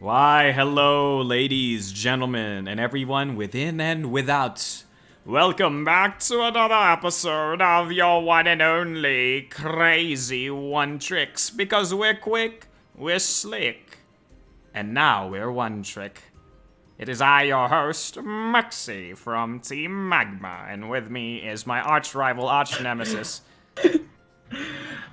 Why, hello, ladies, gentlemen, and everyone within and without. Welcome back to another episode of your one and only crazy 1Tricks. Because we're quick, we're slick, and now we're 1Trick. It is I, your host, Maxi from Team Magma, and with me is my arch-rival, arch-nemesis.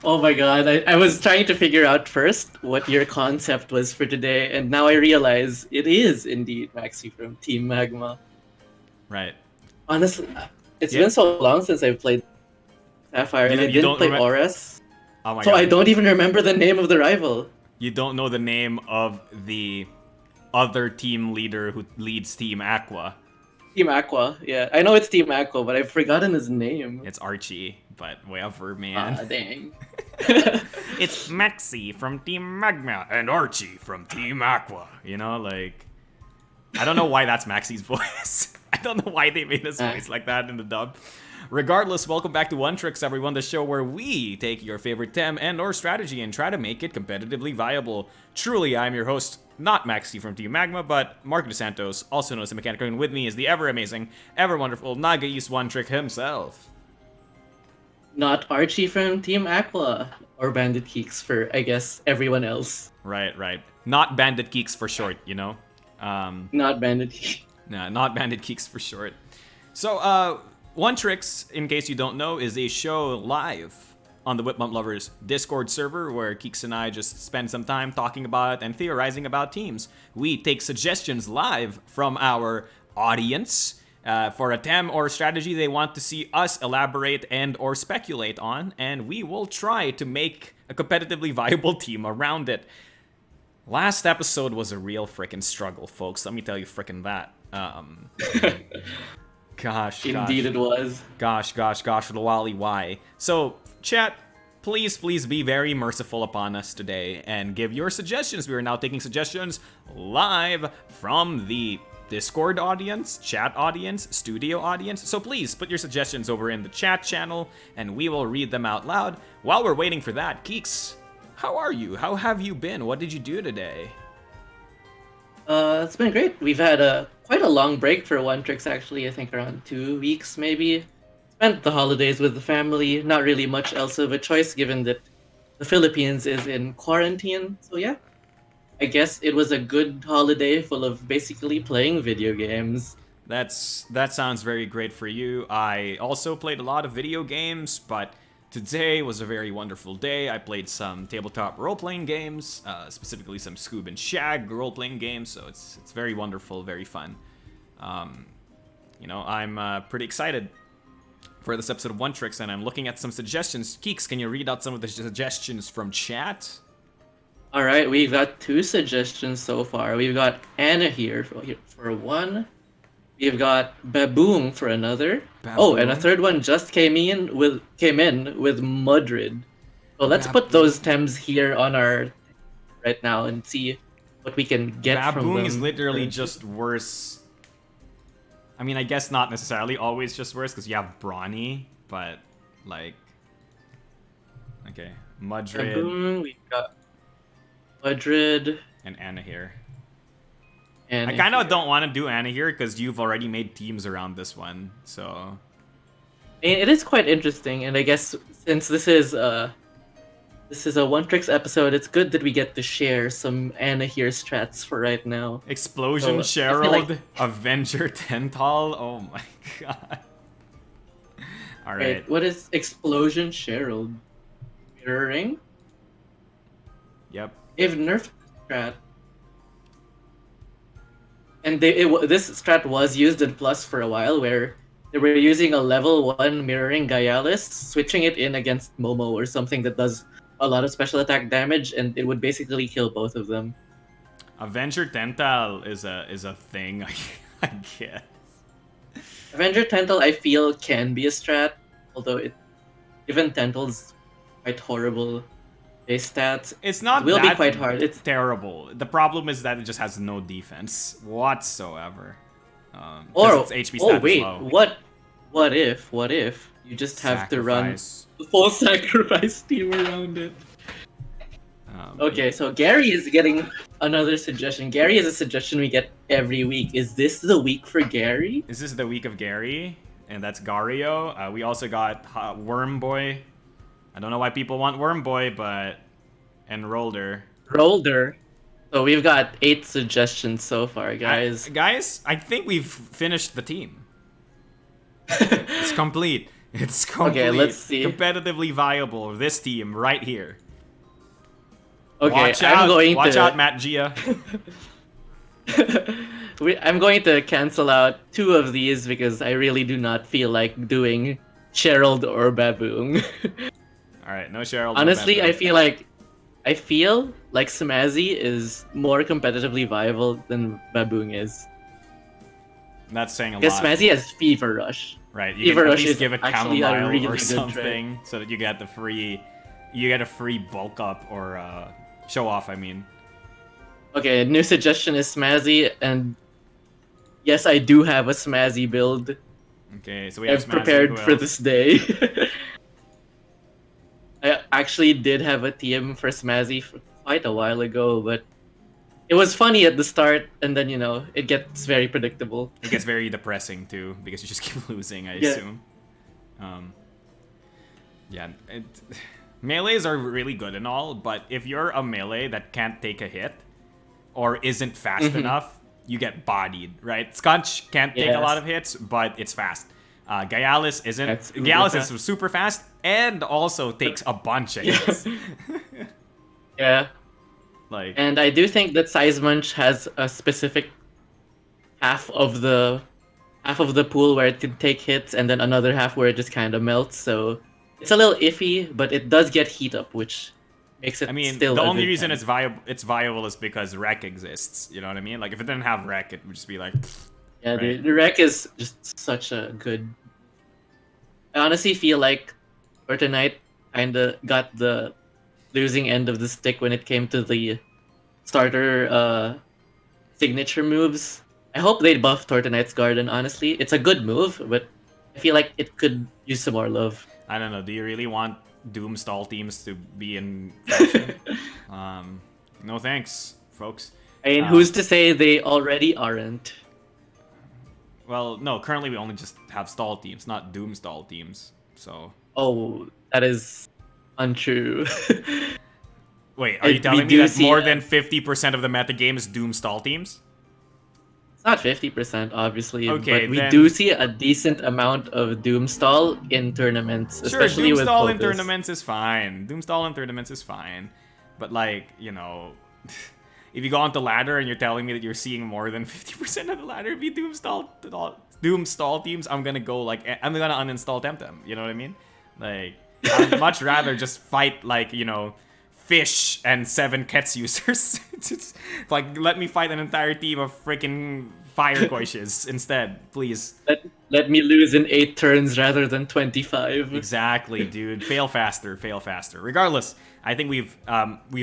Oh my god, I was trying to figure out first what your concept was for today, and now I realize it is indeed Maxi from Team Magma. Right. Honestly, it's Yeah. been so long since I've played Sapphire, and I You didn't don't play remember? Auras, Oh my so god. I don't even remember the name of the rival. You don't know the name of the other team leader who leads Team Aqua. Team Aqua, yeah. I know it's Team Aqua, but I've forgotten his name. It's Archie, but whatever, man. Ah, dang. It's Maxi from Team Magma and Archie from Team Aqua. You know, like, I don't know why that's Maxi's voice. I don't know why they made his voice like that in the dub. Regardless, welcome back to 1Tricks, everyone, the show where we take your favorite tem and or strategy and try to make it competitively viable. Truly, I'm your host, not Maxi from Team Magma, but Mark DeSantos, also known as TheMechanicritic, and with me is the ever-amazing, ever-wonderful Naga East 1Trick himself. Not Archie from Team Aqua, or BanditKeeks for, I guess, everyone else. Right. Not BanditKeeks for short, you know? Not BanditKeeks. Nah, not BanditKeeks for short. So, 1Tricks, in case you don't know, is a show live on the Wiplump Lovers Discord server where Keeks and I just spend some time talking about and theorizing about teams. We take suggestions live from our audience for a tem or strategy they want to see us elaborate and or speculate on, and we will try to make a competitively viable team around it. Last episode was a real frickin' struggle, folks. Let me tell you frickin' that. Gosh. Indeed it was. Gosh, Lawali, why? So, chat, please be very merciful upon us today and give your suggestions. We are now taking suggestions live from the Discord audience, chat audience, studio audience. So please put your suggestions over in the chat channel and we will read them out loud. While we're waiting for that, Keeks, how are you? How have you been? What did you do today? It's been great. We've had quite a long break for 1Tricks, actually. I think around 2 weeks, maybe. Spent the holidays with the family. Not really much else of a choice, given that the Philippines is in quarantine. So yeah, I guess it was a good holiday full of basically playing video games. That sounds very great for you. I also played a lot of video games, but today was a very wonderful day. I played some tabletop role-playing games, specifically some Scoob and Shag role-playing games, so it's very wonderful, very fun. You know, I'm pretty excited for this episode of 1Tricks, and I'm looking at some suggestions. Keeks, can you read out some of the suggestions from chat? Alright, we've got 2 suggestions so far. We've got Anna here for one. We've got Baboom for another. Baboom? Oh, and a third one just came in with Mudrid. So let's put those tems here on our right now and see what we can get from them. Baboom is literally just worse. I mean, I guess not necessarily always just worse because you have Brawny, but like, okay, Mudrid Baboom, we've got Mudrid and Anna here. and I kind of don't want to do Anna here because you've already made teams around this one, so. It is quite interesting, and I guess since this is a 1Tricks episode, it's good that we get to share some Anna here strats for right now. Explosion So, I feel Sherald, like- Avenger Tental. Oh my god. All right. Wait, what is Explosion Sherald? Mirroring? Yep. They've nerfed the strat. And this strat was used in Plus for a while, where they were using a level 1 mirroring Gaialis, switching it in against Momo or something that does a lot of special attack damage, and it would basically kill both of them. Avenger Tental is a thing, I guess. Avenger Tental, I feel, can be a strat, although given Tental's quite horrible base stats, It's not it will that be quite hard. It's terrible. The problem is that it just has no defense whatsoever. 'Cause or its HP stat is wait, low. what if you just have to run Sacrifice. the full sacrifice team around it? Okay, so Gary is getting another suggestion. Gary is a suggestion we get every week. Is this the week for Gary? This is the week of Gary, and that's Gario. We also got Worm Boy. I don't know why people want Worm Boy, but... And Rhoulder. Rhoulder. So we've got 8 suggestions so far, guys. Guys, I think we've finished the team. It's complete. It's complete. Okay, let's see. Competitively viable. This team right here. Okay, watch out, Matt Gia. I'm going to cancel out 2 of these because I really do not feel like doing Cheryl or Baboon. All right, no Cheryl. Honestly, I feel like Smazzy is more competitively viable than Baboon is. That's saying a lot. Because Smazzy has Fever Rush. Right, you Fever can at Rush least is give it actually a chamomile really or good something, so that you get the free, bulk up or show off. I mean. Okay, new suggestion is Smazzy, and yes, I do have a Smazzy build. Okay, so we have I've Smazzy. prepared for this day. I actually did have a team for Smazzy for quite a while ago, but it was funny at the start, and then, it gets very predictable. It gets very depressing, too, because you just keep losing, I Yeah. assume. Yeah, melees are really good and all, but if you're a melee that can't take a hit, or isn't fast enough, you get bodied, right? Scunch can't take a lot of hits, but it's fast. Gyalis isn't. Gyalis is super fast and also takes a bunch of hits. Yeah. Like, and I do think that Size Munch has a specific half of the pool where it can take hits, and then another half where it just kind of melts. So it's a little iffy, but it does get heat up, which makes it. I mean, still the a only good reason time. it's viable is because Wreck exists. You know what I mean? Like, if it didn't have Wreck, it would just be like. Yeah, right? the Wreck is just such a good. I honestly feel like Fortnite kinda got the losing end of the stick when it came to the starter signature moves. I hope they buff Tortonite's Garden, honestly. It's a good move, but I feel like it could use some more love. I don't know. Do you really want Doom stall teams to be in fashion? No thanks, folks. I mean, who's to say they already aren't? Well, no. Currently, we only just have stall teams, not Doom stall teams. So. Oh, that is untrue. Wait, are you telling me that more than 50% of the metagame is Doom stall teams? It's not 50%, obviously, okay, but we do see a decent amount of Doom stall in tournaments, especially Doom with stall in focus. tournaments is fine. Doom stall in tournaments is fine. But, like, if you go onto ladder and you're telling me that you're seeing more than 50% of the ladder be Doom stall teams, I'm gonna uninstall Temtem. You know what I mean? Like, I'd much rather just fight, like, Fish and 7 Kets users. Just, like, let me fight an entire team of freaking fire Koishes instead, please. Let me lose in 8 turns rather than 25. Exactly, dude. Fail faster, fail faster. Regardless, I think we've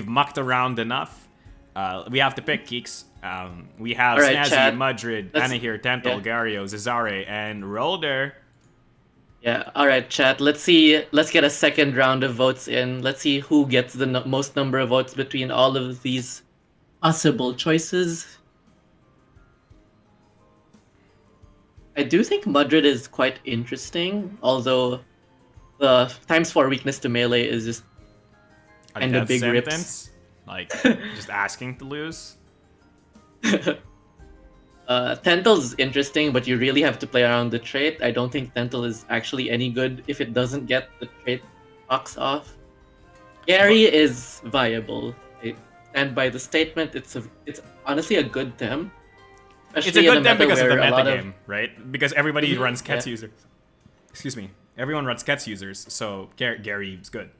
mucked around enough. We have to pick Keeks. We have right, Snazzy, chat. Mudrid, Anahir, Tental, Gario, Zezare, and Rhoulder. Yeah, alright, chat. Let's get a second round of votes in. Let's see who gets the most number of votes between all of these possible choices. I do think Mudrid is quite interesting, although the ×4 weakness to melee is just kind of big rips. Like, just asking to lose. Tental's interesting, but you really have to play around the trait. I don't think Tental is actually any good if it doesn't get the trait box off. Gary is viable. I stand by the statement. It's honestly a good tem. It's a good tem because of the metagame, right? Because everybody runs Kets users. Excuse me. Everyone runs Kets users, so Gary's good.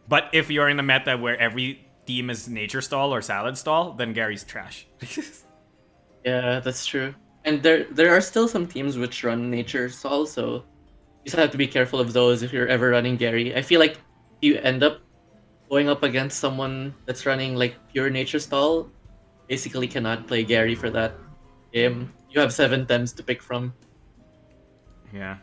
But if you're in a meta where every team is Nature Stall or Salad Stall, then Gary's trash. Yeah, that's true. And there are still some teams which run Nature Stall, so you just have to be careful of those if you're ever running Gary. I feel like if you end up going up against someone that's running like pure Nature Stall, basically cannot play Gary for that game. You have 7 tems to pick from. Yeah.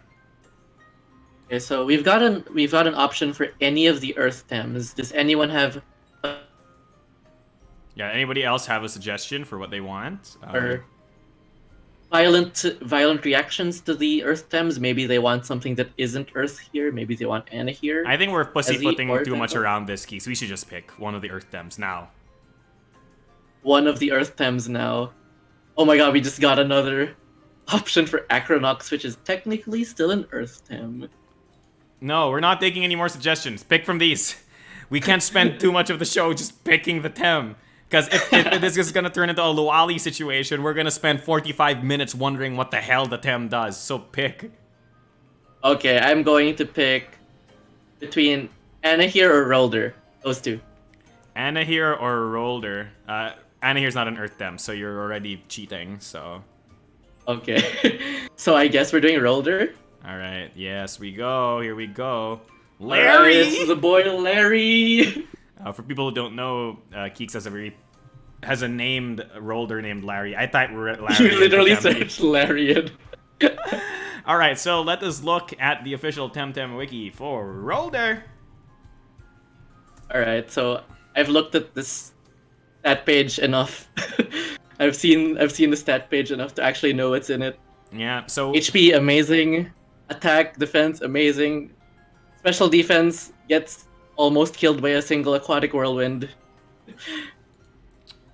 Okay, so we've got an option for any of the Earth tems. Does anyone have Yeah, anybody else have a suggestion for what they want? Or violent reactions to the Earth Thames. Maybe they want something that isn't Earth here. Maybe they want Anna here. I think we're as the pussyfooting too much example. around this, Keeks. We should just pick one of the Earth Thems now. One of the Earth Thames now. Oh my god, we just got another option for Acronox, which is technically still an Earth Them. No, we're not taking any more suggestions. Pick from these. We can't spend too much of the show just picking the Tem. Because if this is going to turn into a Luali situation, we're going to spend 45 minutes wondering what the hell the Tem does. So pick. Okay, I'm going to pick between Anahir or Rhoulder. Those two. Anahir or Rhoulder. Anahir's not an Earth Tem, so you're already cheating, so... Okay. So I guess we're doing Rhoulder. Alright, yes, we go. Here we go. Larry! Larry! It's the boy Larry! For people who don't know, Keeks has a named Rhoulder named Larry. I thought Larry. You literally searched Larian. Alright, so let us look at the official Temtem wiki for Rhoulder. Alright, so I've looked at this stat page enough. I've seen the stat page enough to actually know what's in it. Yeah, so... HP amazing, attack, defense amazing, special defense gets almost killed by a single aquatic whirlwind.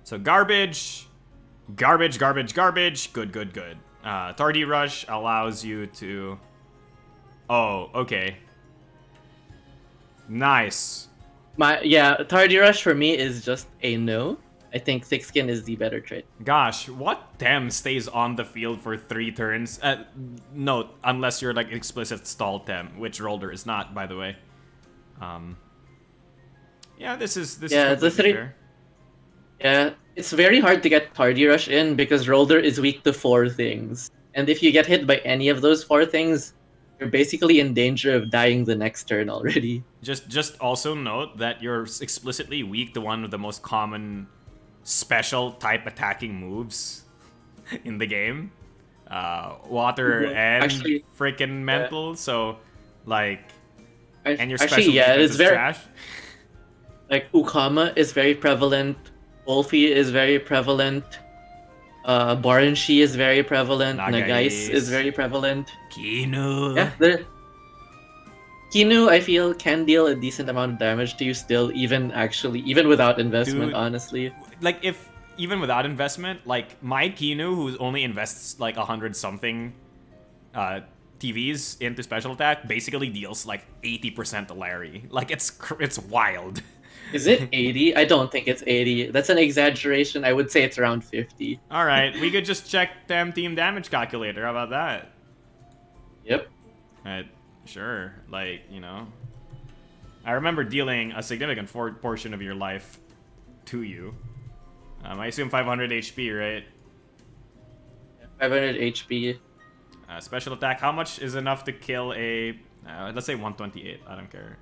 So garbage, garbage, garbage, garbage, good, good, good. Tardy Rush allows you to... Oh, okay. Nice. Tardy Rush for me is just a no. I think Thick Skin is the better trait. Gosh, what Tem stays on the field for 3 turns? Note, unless you're like explicit stall Tem, which Rhoulder is not, by the way. Yeah, this is the 3. fair. Yeah, it's very hard to get Tardy Rush in because Rhoulder is weak to 4 things. And if you get hit by any of those 4 things, you're basically in danger of dying the next turn already. Just also note that you're explicitly weak to one of the most common special type attacking moves in the game. Water and freaking mental, so like and your special defense is trash. Like Ukama is very prevalent, Wolfie is very prevalent, Baranshi is very prevalent, Nagais is very prevalent. Kinu. Yeah, Kinu I feel can deal a decent amount of damage to you still, even without investment. Dude, honestly. Like if even without investment, like my Kinu, who only invests like 100-something TVs into special attack, basically deals like 80% to Larry. Like it's wild. Is it 80? I don't think it's 80. That's an exaggeration. I would say it's around 50. All right, we could just check them team damage calculator. How about that? Yep. Sure. Like, you know, I remember dealing a significant portion of your life to you. I assume 500 HP, right? 500 HP. Special attack. How much is enough to kill a... let's say 128. I don't care.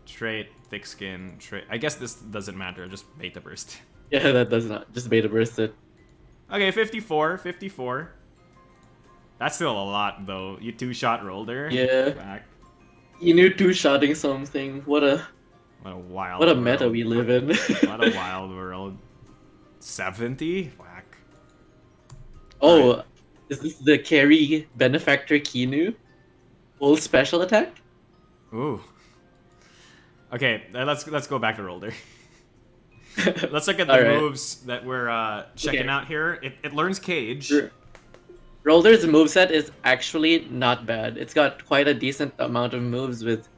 Trait, thick skin, trait. I guess this doesn't matter. Just beta burst. Yeah, that does not. Just beta burst it. Okay, 54. 54. That's still a lot, though. You 2-shot Rhoulder. Yeah. Back. You knew 2-shotting something. What a wild What a world. meta we live in. What a wild world. 70? Whack. Oh, right. Is this the carry benefactor Kinu? Full special attack? Ooh. Okay, let's go back to Rhoulder. Let's look at the moves that we're checking out here. It learns Cage. Rhoulder's moveset is actually not bad. It's got quite a decent amount of moves with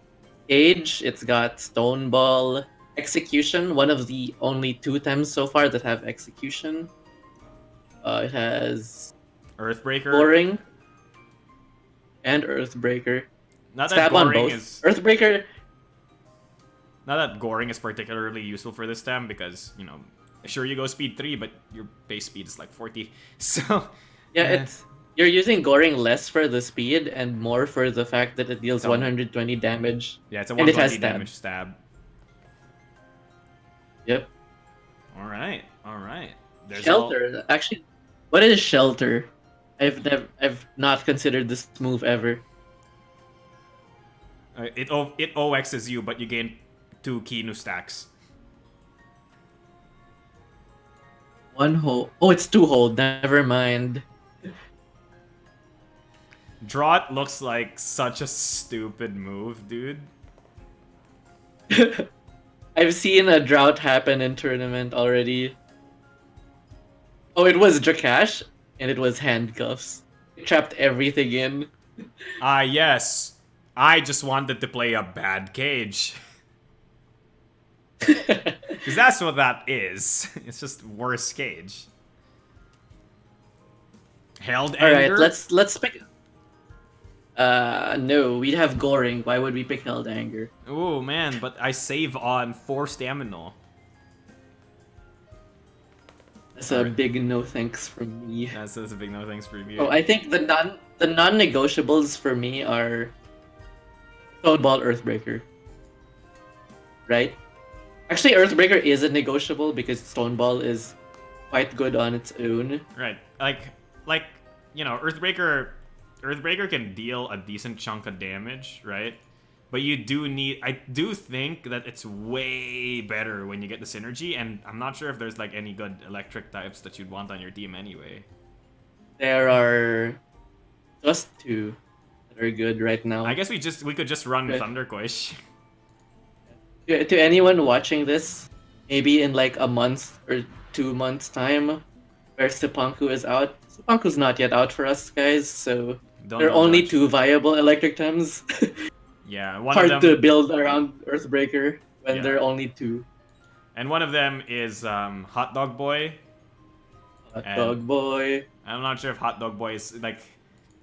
Cage. It's got Stone Ball, Execution, one of the only 2 times so far that have Execution. It has Earthbreaker, Goring, and Earthbreaker. Not that Stab Goring on both. is Earthbreaker. Not that Goring is particularly useful for this time because, you know, sure you go speed 3, but your base speed is like 40. So yeah, you're using Goring less for the speed and more for the fact that it deals 120 damage. Yeah, it's a 120 damage stab. Yep. All right. There's Shelter. Actually, what is Shelter? I've not considered this move ever. It OXs you, but you gain 2 Kinu stacks. 1 hold. Oh, it's 2 hold. Never mind. Drought looks like such a stupid move, dude. I've seen a drought happen in tournament already. Oh, it was Drakash, and it was handcuffs. It trapped everything in. Ah, yes. I just wanted to play a bad cage. Because that's what that is. It's just worse cage. Held anger? Alright, let's pick. No, we'd have Goring. Why would we pick Held Anger? Oh man, but I save on 4 stamina. That's a big no thanks from me. That's a big no thanks for you. Oh, I think the non-negotiables for me are Stoneball, Earthbreaker. Right? Actually, Earthbreaker is a negotiable because Stoneball is quite good on its own. Right. Like, you know, Earthbreaker can deal a decent chunk of damage, right? But you do need... I do think that it's way better when you get the synergy, and I'm not sure if there's, like, any good electric types that you'd want on your team anyway. There are just 2 that are good right now. I guess we could just run Thunderquish. To anyone watching this, maybe in like a month or 2 months' time, where Sipanku is out. Sipanku's not yet out for us, guys, so there are only 2 viable electric tems. Yeah, hard to build around Earthbreaker when there are only 2. And one of them is Hot Dog Boy. Hot Dog Boy. I'm not sure if Hot Dog Boy is like...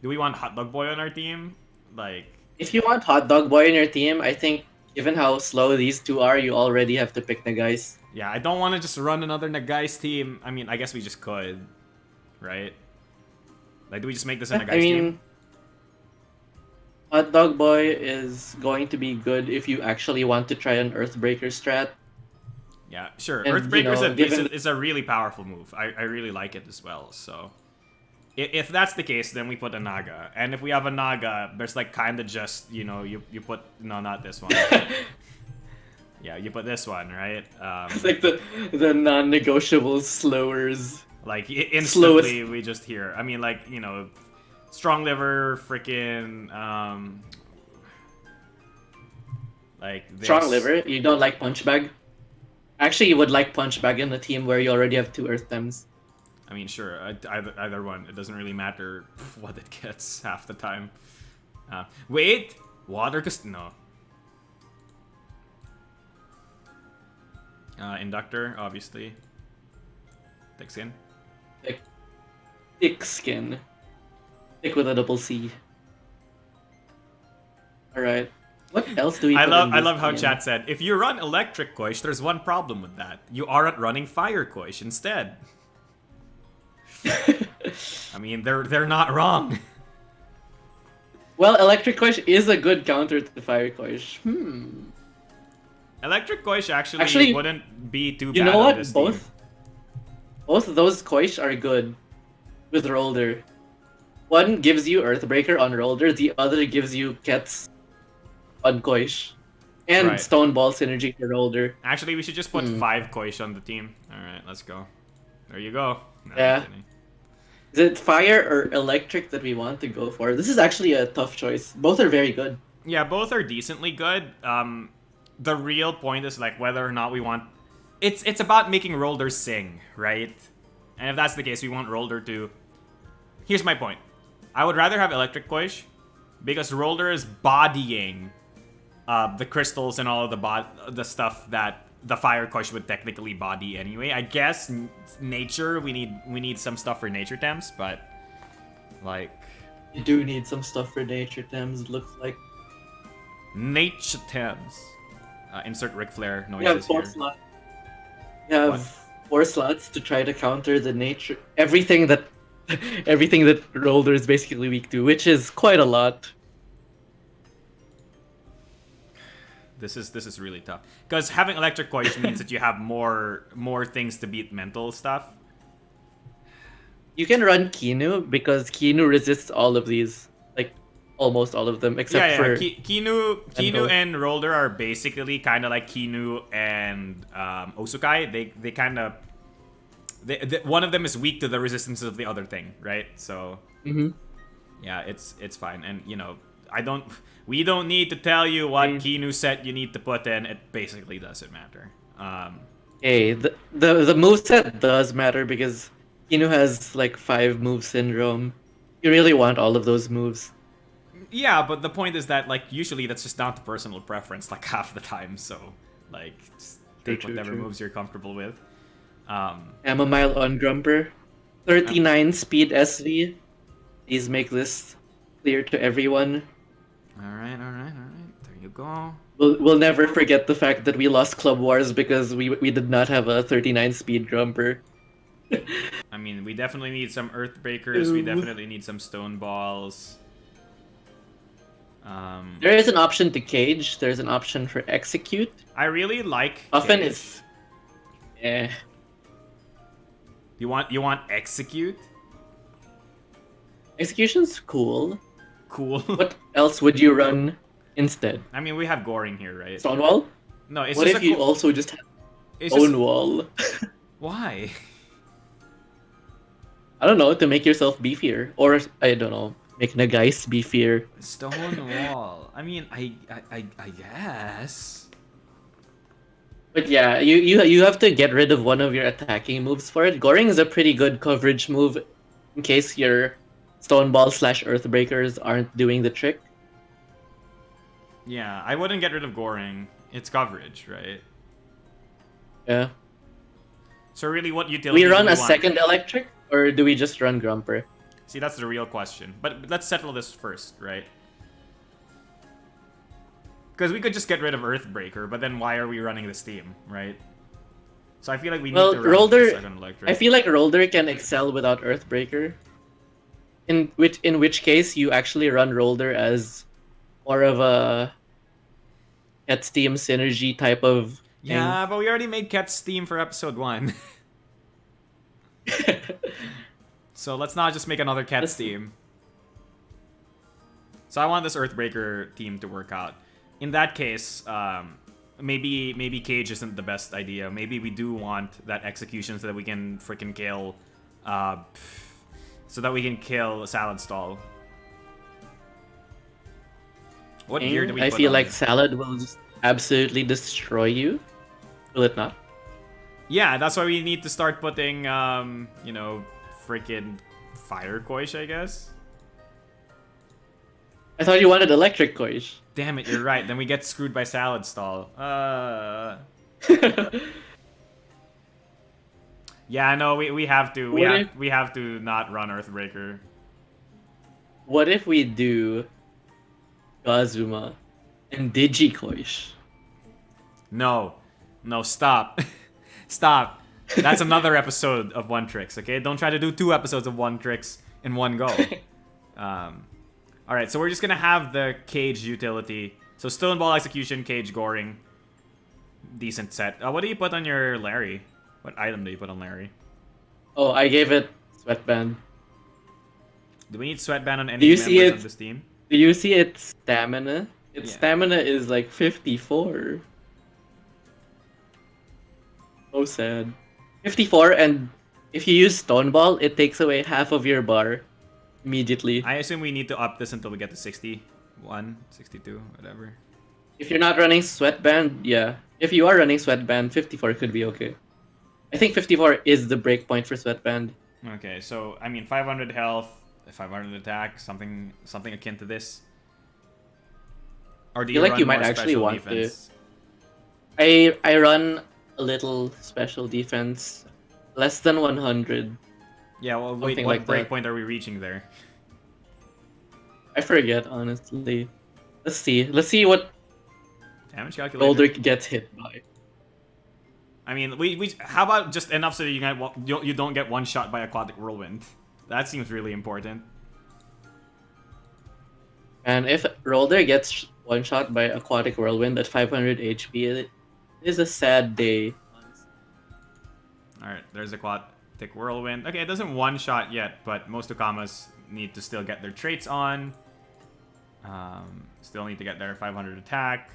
Do we want Hot Dog Boy on our team? Like... If you want Hot Dog Boy on your team, I think given how slow these 2 are, you already have to pick Nagais. Yeah, I don't want to just run another Nagais team. I mean, I guess we just could. Right? Like, do we just make this a Nagais team? Hot Dog Boy is going to be good if you actually want to try an Earthbreaker strat. Yeah, sure. And, Earthbreaker is a really powerful move. I really like it as well, so... If that's the case, then we put a Naga. And if we have a Naga, there's like kind of just, you know, you put... No, not this one. Yeah, you put this one, right? It's like the non-negotiable slowers. Like, instantly we just hear. I mean, like, you know... Strong liver, freaking, like this. Strong liver? You don't like Punch Bag? Actually, you would like Punch Bag in a team where you already have 2 Earth Tems. I mean, sure, either one. It doesn't really matter what it gets half the time. Wait! Water no. Inductor, obviously. Thick skin. Thick skin. Thick with a double C. Alright. What else do we I love how chat said, if you run Electric Koish, there's one problem with that. You aren't running Fire Koish instead. I mean, they're not wrong. Well, Electric Koish is a good counter to Fire Koish. Electric Koish actually wouldn't be too bad. You know on what? this team. Both of those Koish are good with Rhoulder. One gives you Earthbreaker on Rhoulder, the other gives you Kets on Koish. And Stoneball synergy for Rhoulder. Actually, we should just put 5 Koish on the team. Alright, let's go. There you go. No, yeah. Is it Fire or Electric that we want to go for? This is actually a tough choice. Both are very good. Yeah, both are decently good. The real point is like whether or not we want... It's about making Rhoulder sing, right? And if that's the case, we want Rhoulder to... Here's my point. I would rather have Electric Koish because Rhoulder is bodying the crystals and all of the stuff that the Fire Koish would technically body anyway. I guess nature, we need some stuff for nature temps, but like... You do need some stuff for nature temps, it looks like. Nature temps. Insert Ric Flair noises here. You have 4 slots to try to counter the nature... Everything that Rhoulder is basically weak to, which is quite a lot. This is really tough because having Electric Koish means that you have more things to beat mental stuff. You can run Kinu because Kinu resists all of these, like almost all of them except for Kinu and Rhoulder are basically kind of like Kinu and Osukai. one of them is weak to the resistance of the other thing, right? So Mm-hmm. yeah, it's fine. And we don't need to tell you what Kinu set you need to put in. It basically doesn't matter. Hey, the moveset does matter because Inu has like 5 move syndrome. You really want all of those moves. Yeah, but the point is that like usually that's just down to personal preference, like half the time. So like just take whatever moves you're comfortable with. Chamomile on Grumper, 39 speed SV. Please make this clear to everyone. All right. There you go. We'll never forget the fact that we lost Club Wars because we did not have a 39 speed Grumper. I mean, we definitely need some Earthbreakers. We definitely need some Stone Balls. There is an option to cage. There's an option for execute. I really like Often cage. it's yeah. You want execute? Execution's cool. Cool. What else would you run instead? I mean, we have Goring here, right? Stonewall? No, it's what just if you also just have it's Stonewall? Why? I don't know, to make yourself beefier. Or, I don't know, make Nagais beefier. Stonewall. I mean, I guess. But yeah, you have to get rid of one of your attacking moves for it. Goring is a pretty good coverage move in case your Stoneball / Earthbreakers aren't doing the trick. Yeah, I wouldn't get rid of Goring. It's coverage, right? Yeah. So really, what Do utility we run do a want? second electric, or do we just run Grumper? See, that's the real question. But let's settle this first, right? Because we could just get rid of Earthbreaker, but then why are we running this team, right? So I feel like we need to run Rhoulder, the second electric. I feel like Rhoulder can excel without Earthbreaker. In which case you actually run Rhoulder as more of a Cat Steam synergy type of thing. Yeah, but we already made Ket's theme for episode 1. So let's not just make another Ket's theme. So I want this Earthbreaker team to work out. In that case, maybe Cage isn't the best idea. Maybe we do want that execution so that we can freaking kill, Salad Stall. What gear do we put I feel on like it? Salad will just absolutely destroy you. Will it not? Yeah, that's why we need to start putting, freaking Fire Koish, I guess. I thought you wanted Electric Koish. Damn it, you're right. Then we get screwed by Salad Stall. Yeah, no, we have to. We have to not run Earthbreaker. What if we do Gazuma and Digikoish? No, stop, stop. That's another episode of 1Tricks. Okay, don't try to do 2 episodes of 1Tricks in one go. All right, so we're just gonna have the Cage utility. So Stoneball Execution, Cage Goring. Decent set. What do you put on your Larry? What item do you put on Larry? Oh, I gave it Sweatband. Do we need Sweatband on any Do you members see it? of this team? Do you see its stamina? Its Yeah. stamina is like 54. So sad. 54, and if you use Stoneball, it takes away half of your bar immediately. I assume we need to up this until we get to 61, 62, whatever. If you're not running Sweatband, yeah. If you are running Sweatband, 54 could be okay. I think 54 is the breakpoint for Sweatband. Okay, so I mean 500 health, 500 attack, something akin to this. Or do I you feel like run you might more actually special want defense? I run a little special defense, less than 100. Yeah, well, wait, Something what like that. breakpoint are we reaching there? I forget, honestly. Let's see. Let's see what Damage calculator. Rhoulder gets hit by. I mean, we how about just enough so that you don't get one shot by Aquatic Whirlwind? That seems really important. And if Rhoulder gets one shot by Aquatic Whirlwind at 500 HP, it is a sad day. All right, there's Aquatic Whirlwind. Okay, it doesn't one shot yet, but most Okamas need to still get their traits on. Still need to get their 500 attack.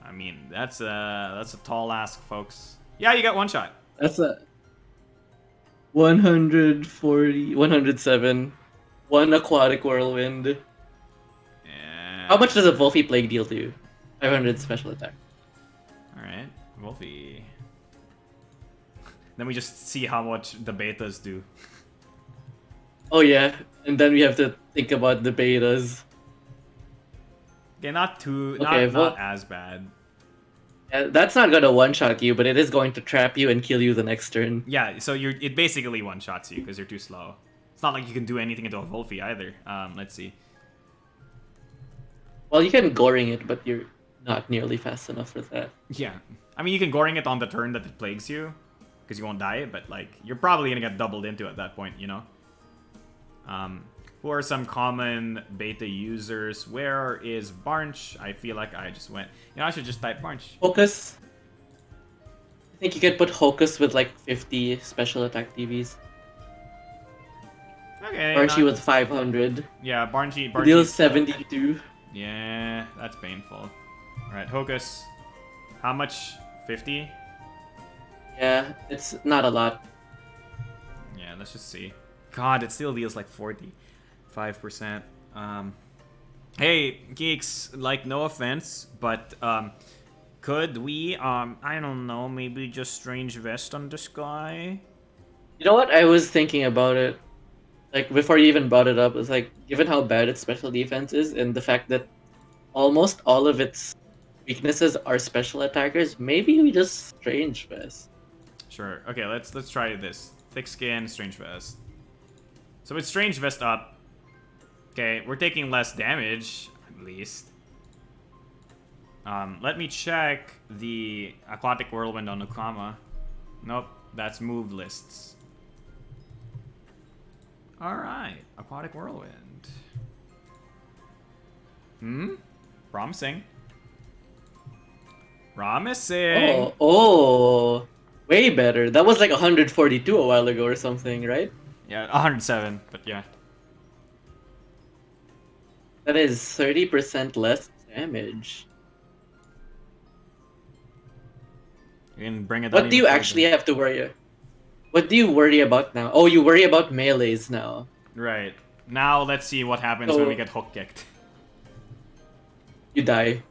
I mean, that's a tall ask, folks. Yeah, you got one shot. That's a 140, 107, one aquatic whirlwind. How much does a Wolfie Plague deal to you? 500 special attack. Alright, Wolfie. Then we just see how much the betas do. Oh yeah, and then we have to think about the betas. Okay, not too, Okay, not as bad. Yeah, that's not gonna one-shot you, but it is going to trap you and kill you the next turn. Yeah, so it basically one-shots you because you're too slow. It's not like you can do anything into a Wolfie either. Let's see. Well, you can goring it, but you're not nearly fast enough for that. Yeah, I mean you can goring it on the turn that it plagues you, because you won't die. But like you're probably gonna get doubled into at that point, you know. Who are some common beta users? Where is Barnch? I feel like I just went. You know, I should just type Barnch. Hocus. I think you can put Hocus with like 50 special attack TVs. Okay. Barnchy with 500. Yeah, Barnchy. Deals 72. Yeah, that's painful. Alright, Hocus. How much? 50? Yeah, it's not a lot. Yeah, let's just see. God, it still deals like 45%. Hey, geeks, like no offense, but could we I don't know, maybe just Strange Vest on this guy? You know what? I was thinking about it. Like before you even brought it up, it's like given how bad its special defense is and the fact that almost all of its weaknesses are special attackers, maybe we just Strange Vest. Sure. Okay, let's try this. Thick Skin, Strange Vest. So with Strange Vest up, okay, we're taking less damage, at least. Let me check the Aquatic Whirlwind on Okama. Nope, that's move lists. Alright, Aquatic Whirlwind. Promising. Promising! Oh, way better. That was like 142 a while ago or something, right? Yeah, 107, but yeah. That is 30% less damage. You can bring it down. What do you actually have to worry? What do you worry about now? Oh, you worry about melees now. Right. Now let's see what happens So- when we get hook kicked. You die.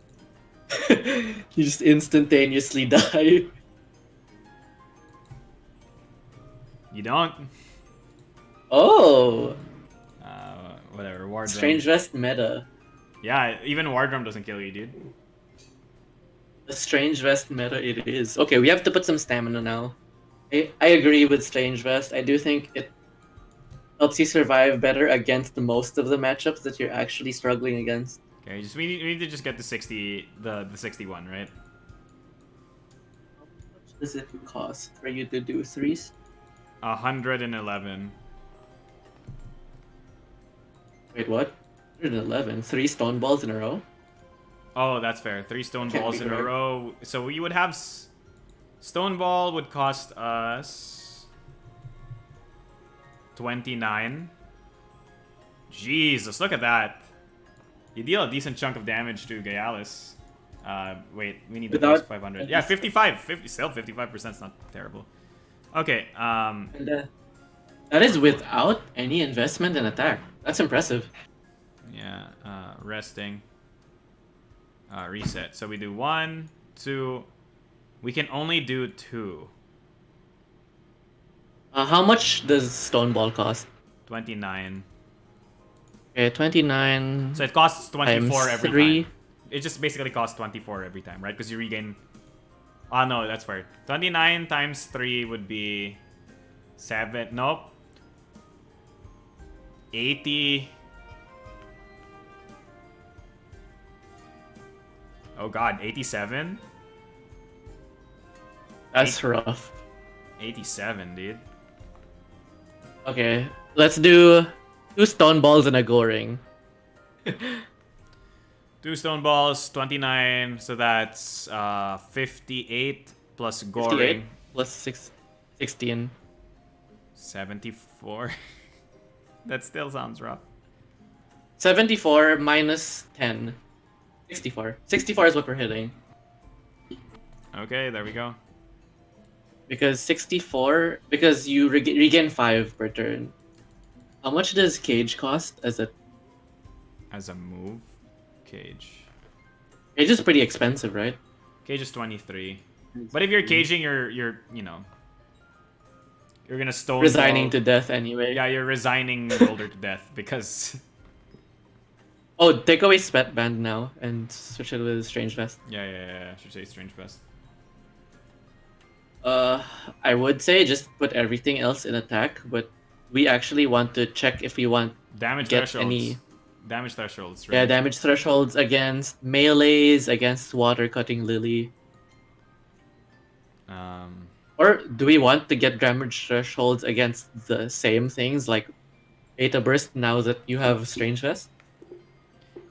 You just instantaneously die. You don't? Oh, Whatever, War Drum. Strange Vest meta. Yeah, even War Drum doesn't kill you, dude. The Strange Vest meta it is. Okay, we have to put some stamina now. I agree with Strange Vest. I do think it helps you survive better against most of the matchups that you're actually struggling against. Okay, we need to just get the 60, the 61, right? How much does it cost for you to do 3s? 111. Wait, what? 111? 3 stone balls in a row? Oh, that's fair. 3 stone Can't balls be in a correct. row. So we would have... Stone ball would cost us... 29. Jesus, look at that. You deal a decent chunk of damage to Gaealis. Wait, we need to Without- cost 500. Yeah, 55. 50, still 55% is not terrible. Okay, And that is without any investment in attack. That's impressive. yeah, resting. Reset. So we do 1, 2. We can only do 2. How much does stone ball cost? 29. Okay, 29. So it costs 24 times every 3. time. It just basically costs 24 every time, right? Because you regain... Oh, no, that's fair. 29 times 3 would be... 7... Nope. 80... Oh god, 87? That's rough. 87, dude. Okay, let's do 2 stone balls and a goring. 2 stone balls, 29, so that's 58 plus 58 goring. plus 16. 74. That still sounds rough. 74 minus 10. 64. 64 is what we're hitting. Okay, there we go. because 64 because you regain 5 per turn. How much does Cage cost as a As a move, Cage. Cage is pretty expensive, right? Cage is 23. But if you're caging, you're you know, you're gonna stoneball. Resigning to death anyway. Yeah, you're resigning Rhoulder to death because. Oh, take away Sweatband now and switch it with Strange Vest. Yeah. I should say Strange Vest. I would say just put everything else in attack, but we actually want to check if we want Damage get thresholds. any Damage thresholds, right? yeah damage thresholds against melees, against Water Cutting Lily. Or do we want to get damage thresholds against the same things like Beta Burst now that you have Strange Vest?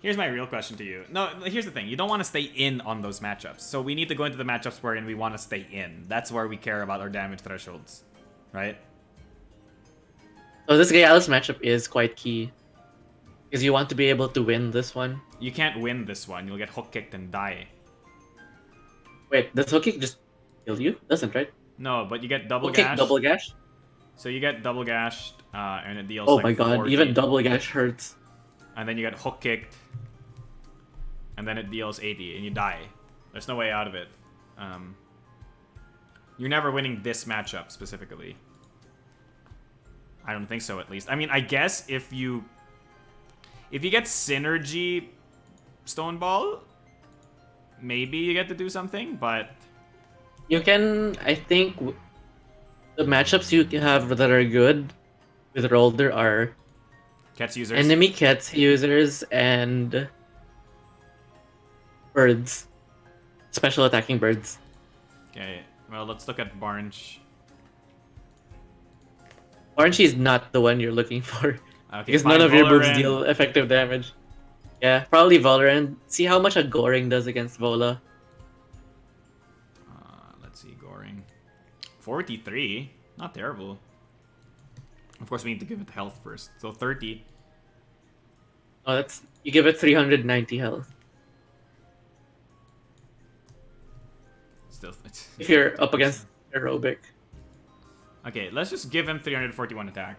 Here's my real question to you. No, here's the thing. You don't want to stay in on those matchups. So we need to go into the matchups wherein we want to stay in. That's where we care about our damage thresholds. Right? So this Gaialis matchup is quite key. Because you want to be able to win this one. You can't win this one. You'll get hook kicked and die. Wait, does hook kick just kill you? Doesn't, right? No, but you get double Hook gash. kick, double gash? So you get double gashed, and it deals Oh like my god, 40. even double gash hurts. And then you get hook kicked, and then it deals 80, and you die. There's no way out of it. You're never winning this matchup specifically. I don't think so, at least. I mean, I guess if you get synergy Stoneball, maybe you get to do something, but You can, I think, the matchups you have that are good with Rhoulder are Cats users. enemy Cats users and birds. Special attacking birds. Okay, well, let's look at Barnch. Orange is not the one you're looking for. Okay, Because fine, none of your moves Valorant. deal effective damage. Yeah, probably Valorant. See how much a Goring does against Vola. Let's see, Goring. 43? Not terrible. Of course, we need to give it health first. So 30. Oh, that's you give it 390 health. Still, it's, If you're up against aerobic. okay, let's just give him 341 attack.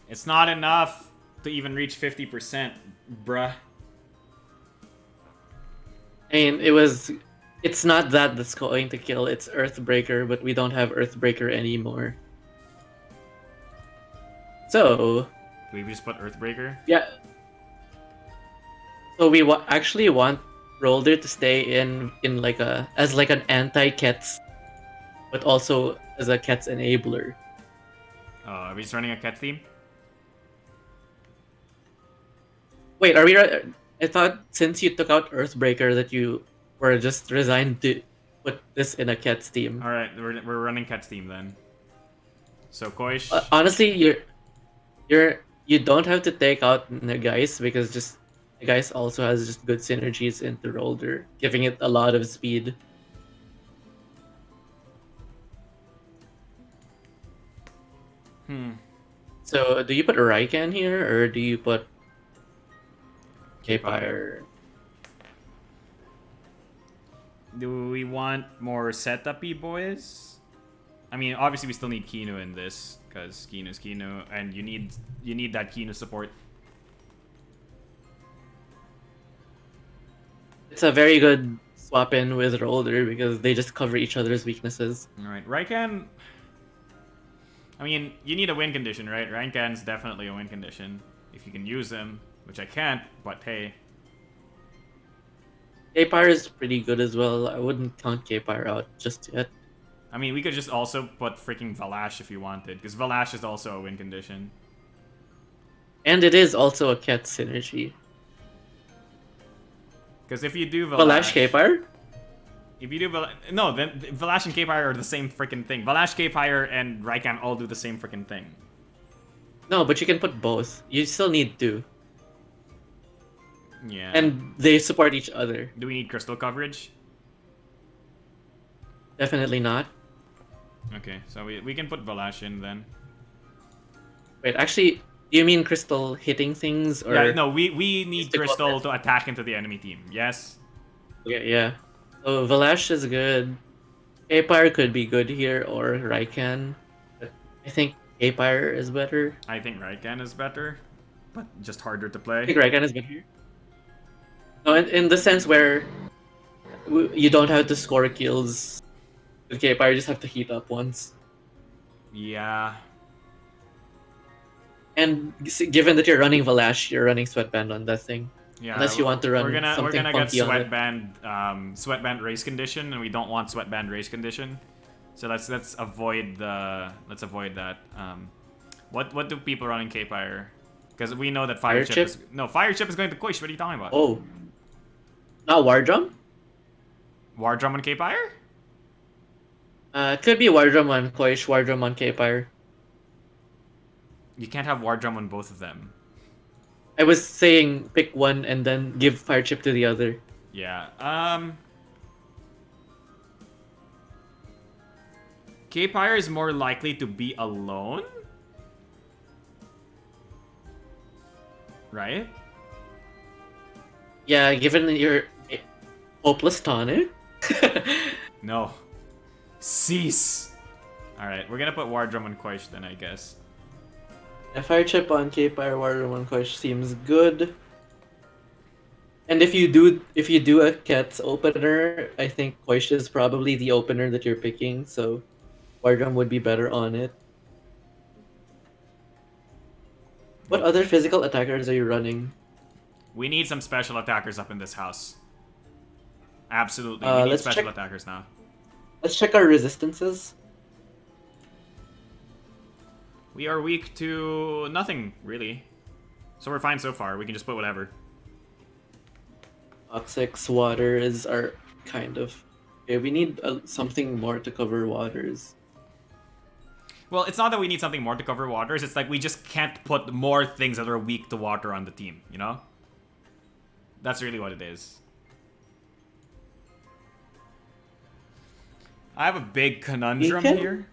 It's not enough to even reach 50%, bruh. I mean, it's not that that's going to kill. It's Earthbreaker, but we don't have Earthbreaker anymore. So Do we just put Earthbreaker? yeah. So we actually want Rhoulder to stay in like as like an anti-Kets, but also as a Kets enabler. Are we just running a cat theme? Wait, are we? I thought since you took out Earthbreaker that you were just resigned to put this in a Kets team. Alright, we're running cat theme then. So Koish. Honestly, you don't have to take out Nagais because just Nagais also has just good synergies into Rhoulder, giving it a lot of speed. So do you put Raikan here or do you put K-Pyre? Do we want more setup-y boys? I mean, obviously we still need Kinu in this, because Kinu's Kinu, and you need that Kinu support. It's a very good swap in with Rhoulder because they just cover each other's weaknesses. Alright, Raikan... I mean, you need a win condition, right? Raikan's definitely a win condition. If you can use him, which I can't, but hey. K-Pyre is pretty good as well. I wouldn't count K-Pyre out just yet. I mean, we could just also put freaking Valash if you wanted, because Valash is also a win condition. And it is also a Ket synergy. Because if you do Valash K-Pyre? If you do no, then Valash and K-Pyre are the same freaking thing. Valash, K-Pyre, and Raikan all do the same freaking thing. No, but you can put both. You still need two. Yeah. And they support each other. Do we need crystal coverage? Definitely not. Okay, so we can put Valash in then. Wait, actually, do you mean Crystal hitting things? Or Yeah, no, we need Mystic crystal weapons? to attack into the enemy team. Yes? Okay, yeah. So Valash is good. K-Pyre could be good here, or Raikan. But I think K-Pyre is better. I think Raikan is better, but just harder to I play. think Raikan is better. No, in the sense where you don't have to score kills with K-Pyre, you just have to heat up once. Yeah. And given that you're running Valash, you're running Sweatband on that thing. Yeah, Unless you want to run we're something gonna get funky on it. sweatband race condition, and we don't want sweatband race condition. So let's avoid that. What do people run in K-Pyre? Because we know that Fire Chip is Fire Chip is going to Quish. What are you talking about? Oh, not War Drum? War Drum on K-Pyre? It could be War Drum on Koish, War Drum on K-Pyre. You can't have War Drum on both of them. I was saying pick one and then give Fire Chip to the other. Yeah. K-Pyre is more likely to be alone? Right? Yeah, given your hopeless tonic. No. Cease! Alright, we're gonna put War Drum on Koish then, I guess. A Fire Chip on K-Pyre, War Drum on Koish seems good. And if you do a Ket's opener, I think Koish is probably the opener that you're picking, so War Drum would be better on it. What other physical attackers are you running? We need some special attackers up in this house. Absolutely, we need special attackers now. Let's check our resistances. We are weak to nothing, really. So we're fine so far. We can just put whatever. Toxics, waters are kind of... Okay, we need something more to cover waters. Well, it's not that we need something more to cover waters. It's like we just can't put more things that are weak to water on the team, you know? That's really what it is. I have a big conundrum here.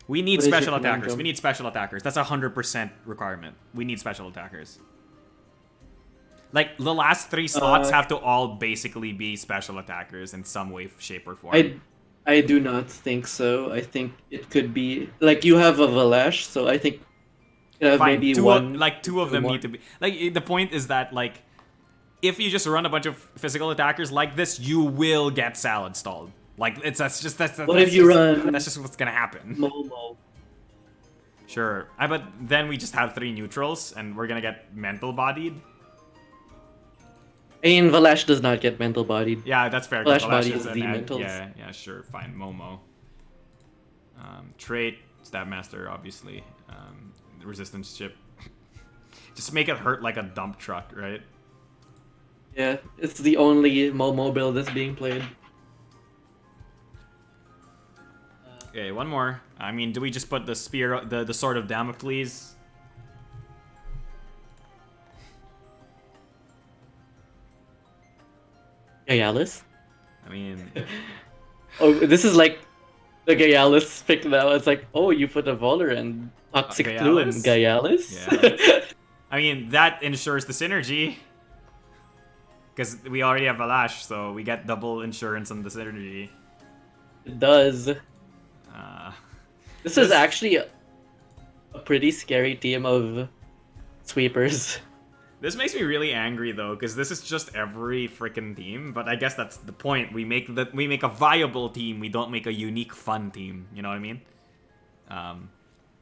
We need special attackers. We need special attackers. That's 100% requirement. We need special attackers. Like, the last 3 slots have to all basically be special attackers in some way, shape, or form. I do not think so. I think it could be... Like, you have a Valash, so I think you have maybe one... two of them need to be... Like, the point is that, like, if you just run a bunch of physical attackers like this, you will get salad stalled. Like, that's just what's gonna happen. Momo. Sure. But then we just have 3 neutrals, and we're gonna get mental bodied. I mean, Valash does not get mental bodied. Yeah, that's fair. Valash body is the mentals. Yeah, sure, fine. Momo. Trait, Stabmaster, obviously. Resistance chip. Just make it hurt like a dump truck, right? Yeah, it's the only Momo build that's being played. Okay, one more. I mean, do we just put the spear, the sword of Damocles? Gayalis? I mean... Oh, this is like the Gayalis pick now. It's like, oh, you put a Voller and Toxic Clue and Gayalis? Yeah. I mean, that ensures the synergy. Because we already have Valash, so we get double insurance on the synergy. It does. This is actually a pretty scary team of sweepers. This makes me really angry though, because this is just every freaking team. But I guess that's the point. We make a viable team. We don't make a unique fun team. You know what I mean?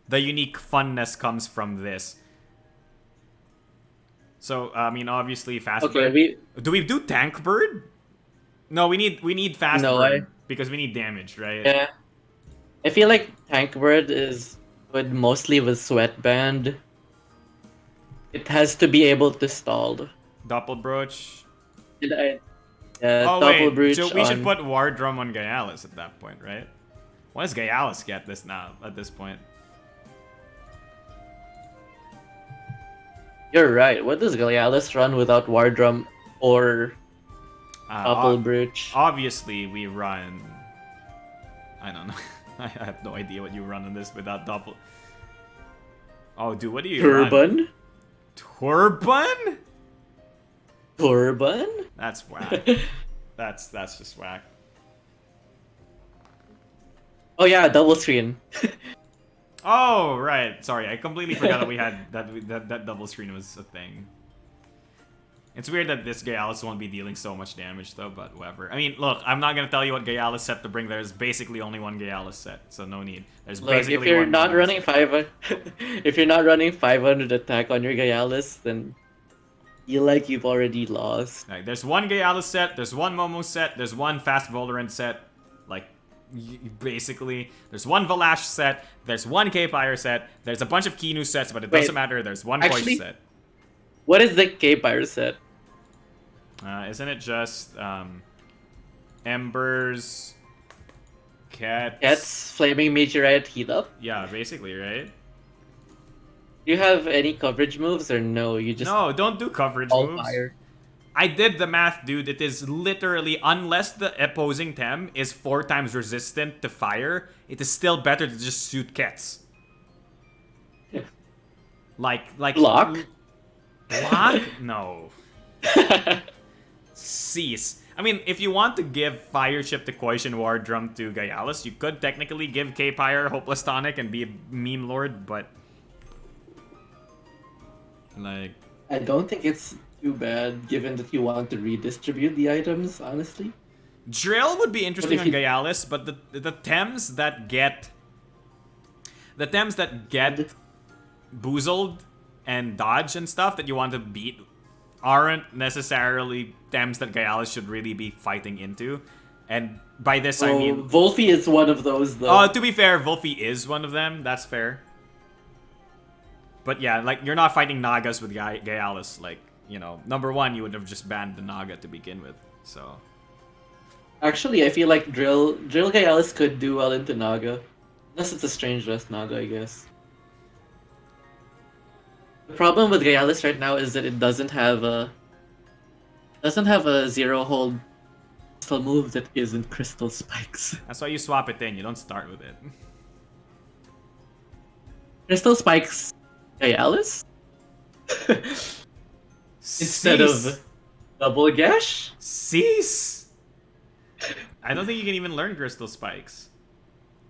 The unique funness comes from this. So I mean, obviously, fast bird. Do we do tank bird? No, we need fast bird because we need damage, right? Yeah. I feel like tank bird is good mostly with sweatband. It has to be able to stall. Doppelbroach. Doppelbroach. So we should put War Drum on Gayalis at that point, right? What does Gayalis get this now at this point? You're right. What does Gayalis run without War Drum or Doppelbroach? Obviously, we run. I don't know. I have no idea what you run on this without Doppel. Oh, dude, what do you Turban? Turban? Turban? That's whack. that's just whack. Oh yeah, double screen. Oh, right. Sorry, I completely forgot that we had that double screen was a thing. It's weird that this Gaialis won't be dealing so much damage though, but whatever. I mean, look, I'm not gonna tell you what Gaialis set to bring. There's basically only one Gaialis set, so no need. There's Look, if basically you're one not Gaialis running set. if you're not running 500 attack on your Gaialis, then feel like you've already lost. Like, there's one Gaialis set, there's one Momo set, there's one Fast Volerant set. Like, basically, there's one Valash set, there's one K-Pyre set, there's a bunch of Kinu sets, but it Wait, doesn't matter. There's one actually- Koish set. What is the K-Pyre set? Isn't it just Embers, Cats, Flaming Meteorite, Heat Up? Yeah, basically, right? Do you have any coverage moves or no? You just No, don't do coverage all moves. fire. I did the math, dude. It is literally, unless the opposing Tem is 4 times resistant to fire, it is still better to just shoot Kets. Like Block? Block? No. Cease. I mean, if you want to give Fire Chip to Koish and War Drum to Gaialis, you could technically give K-Pyre Hopeless Tonic and be a meme lord, but like, I don't think it's too bad, given that you want to redistribute the items, honestly. Drill would be interesting if on Gaialis, but the Tems that get boozled and dodge and stuff that you want to beat aren't necessarily Tems that Gaialis should really be fighting into. And by this I mean, Volphy is one of those, though. to be fair, Volphy is one of them. That's fair. But yeah, like, you're not fighting Nagas with Gaialis. Like, you know, number one, you would have just banned the Naga to begin with. So Actually, I feel like Drill Gaialis could do well into Naga. Unless it's a Strange Dress Naga, I guess. The problem with Gaialis right now is that it doesn't have a zero hold crystal move that isn't Crystal Spikes. that's why you swap it in. You don't start with it. Crystal Spikes Gaialis? Instead of Double Gash? Cease. I don't think you can even learn Crystal Spikes.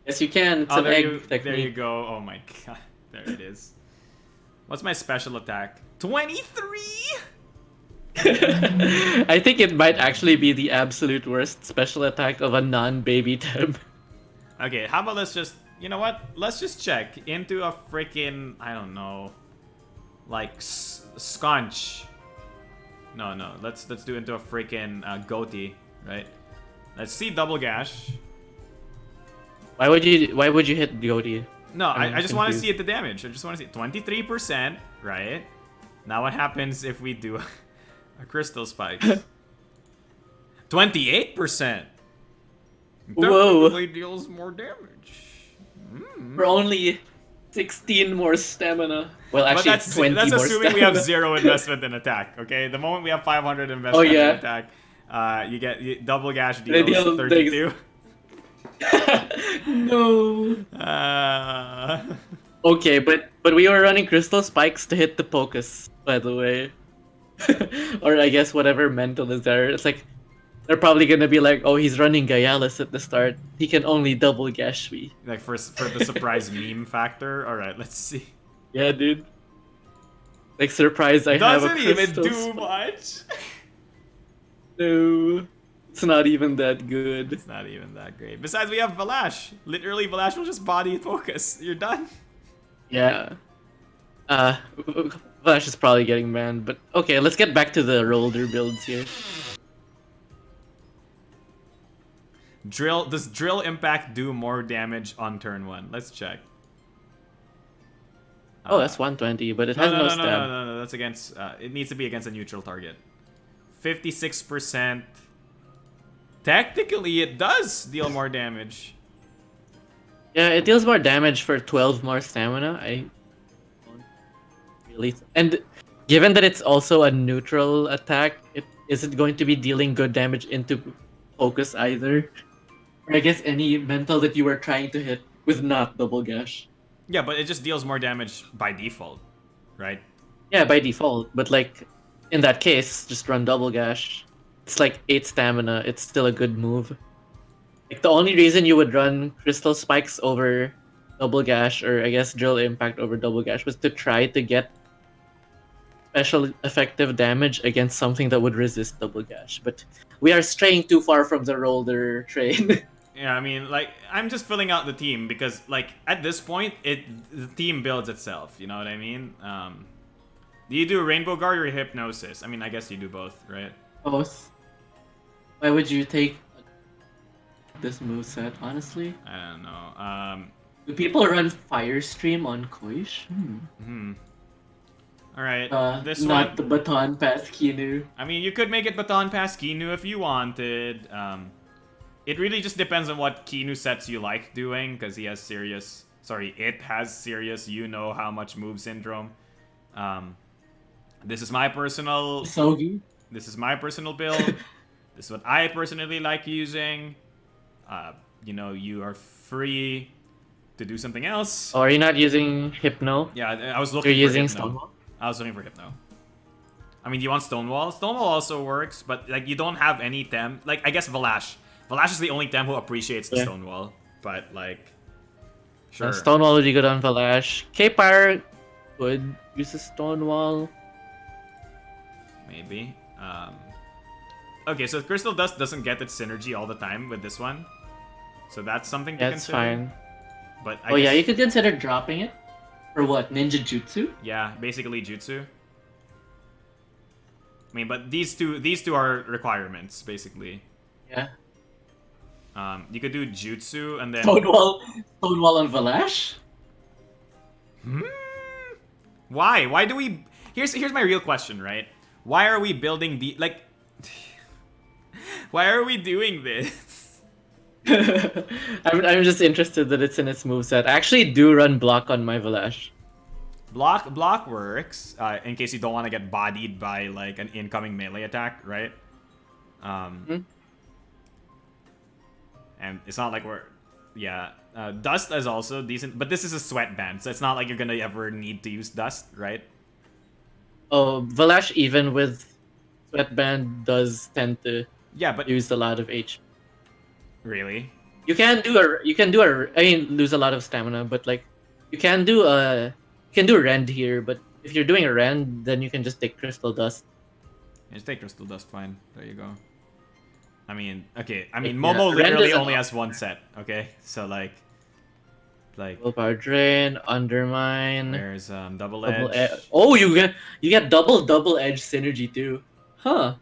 Yes, you can. It's Oh, an there egg you technique. go. Oh my god. There it is. What's my special attack? 23? I think it might actually be the absolute worst special attack of a non-baby Tem. Okay, how about let's just... You know what? Let's just check into a freaking... I don't know. Like, Sconch. No. Let's do into a freaking Goatee, right? Let's see Double Gash. Why would you hit Goatee? No, I'm I just want to confused. see it the damage. I just want to see 23%, right? Now what happens if we do a Crystal Spike? 28%. Whoa. Definitely deals more damage. For only 16 more stamina. Well, But actually, that's 20 more assuming we have stamina. 0 investment in attack, okay? The moment we have 500 investment yeah. in attack, Double Gash They deals deal 32. No. Okay, but we were running Crystal Spikes to hit the Pocus, by the way. Or I guess whatever mental is there. It's like, they're probably gonna be like, oh, he's running Gaialis at the start. He can only Double Gash me. Like, for the surprise meme factor? Alright, let's see. Yeah, dude. Like, surprised I have a Doesn't even Crystal do Spike. much. No. It's not even that good. It's not even that great. Besides, we have Valash. Literally, Valash will just body Focus. You're done. Yeah. Flash is probably getting banned, but okay, let's get back to the Rhoulder builds here. Does Drill Impact do more damage on turn 1? Let's check. Oh, that's 120, but it has no stab. No. That's against... it needs to be against a neutral target. 56%. Technically, it does deal more damage. Yeah, it deals more damage for 12 more stamina. I don't really... And given that it's also a neutral attack, it isn't going to be dealing good damage into Focus either. Or I guess any mental that you were trying to hit with not Double Gash. Yeah, but it just deals more damage by default, right? Yeah, by default, but like, in that case, just run Double Gash. It's like 8 stamina, it's still a good move. Like the only reason you would run Crystal Spikes over Double Gash, or I guess Drill Impact over Double Gash, was to try to get special effective damage against something that would resist Double Gash. But we are straying too far from the Rhoulder train. Yeah, I mean, like, I'm just filling out the team because, like, at this point, the team builds itself. You know what I mean? Do you do Rainbow Guard or Hypnosis? I mean, I guess you do both, right? Both. Why would you take this moveset, honestly? I don't know. Do people run Fire Stream on Koish? All right, this not one. the baton past Kinu. I mean, you could make it Baton past Kinu if you wanted. It really just depends on what Kinu sets you like doing, because he has serious... Sorry, it has serious you-know-how-much move syndrome. This is my personal... Sogi? This is my personal build. This is what I personally like using. You know, you are free to do something else. Oh, are you not using Hypno? Yeah, I was looking You're for using Hypno. Stonewall? I was looking for Hypno. I mean, do you want Stonewall? Stonewall also works, but like you don't have any tem. Like, I guess Valash. Valash is the only tem who appreciates the Stonewall. But like, sure. Stonewall would be good on Valash. K-Pyre could use a Stonewall. Maybe. Okay, so Crystal Dust doesn't get its synergy all the time with this one. So that's something to That's consider. fine. But I Oh guess, yeah, you could consider dropping it. For what? Ninja Jutsu? yeah, basically Jutsu. I mean, but these two are requirements, basically. Yeah. You could do Jutsu and then... Stonewall on Valash? Why? Why do we... Here's my real question, right? Why are we building the... Like... Why are we doing this? I'm just interested that it's in its moveset. I actually do run block on my Valash. Block works, in case you don't want to get bodied by, like, an incoming melee attack, right? And it's not like we're... Yeah, Dust is also decent, but this is a sweatband, so it's not like you're gonna ever need to use Dust, right? Oh, Valash even with Sweatband does tend to but use a lot of HP. really? You can do I mean lose a lot of stamina, but like you can do Rend here, but if you're doing a Rend, then you can just take Crystal Dust. Yeah, just take Crystal Dust, fine. There you go. I mean, okay. I mean, Yeah, Momo Rend literally is an only has one set, okay? So, like... Willpower Drain, Undermine. There's Double Edge. Oh, you get double edge synergy too. Huh.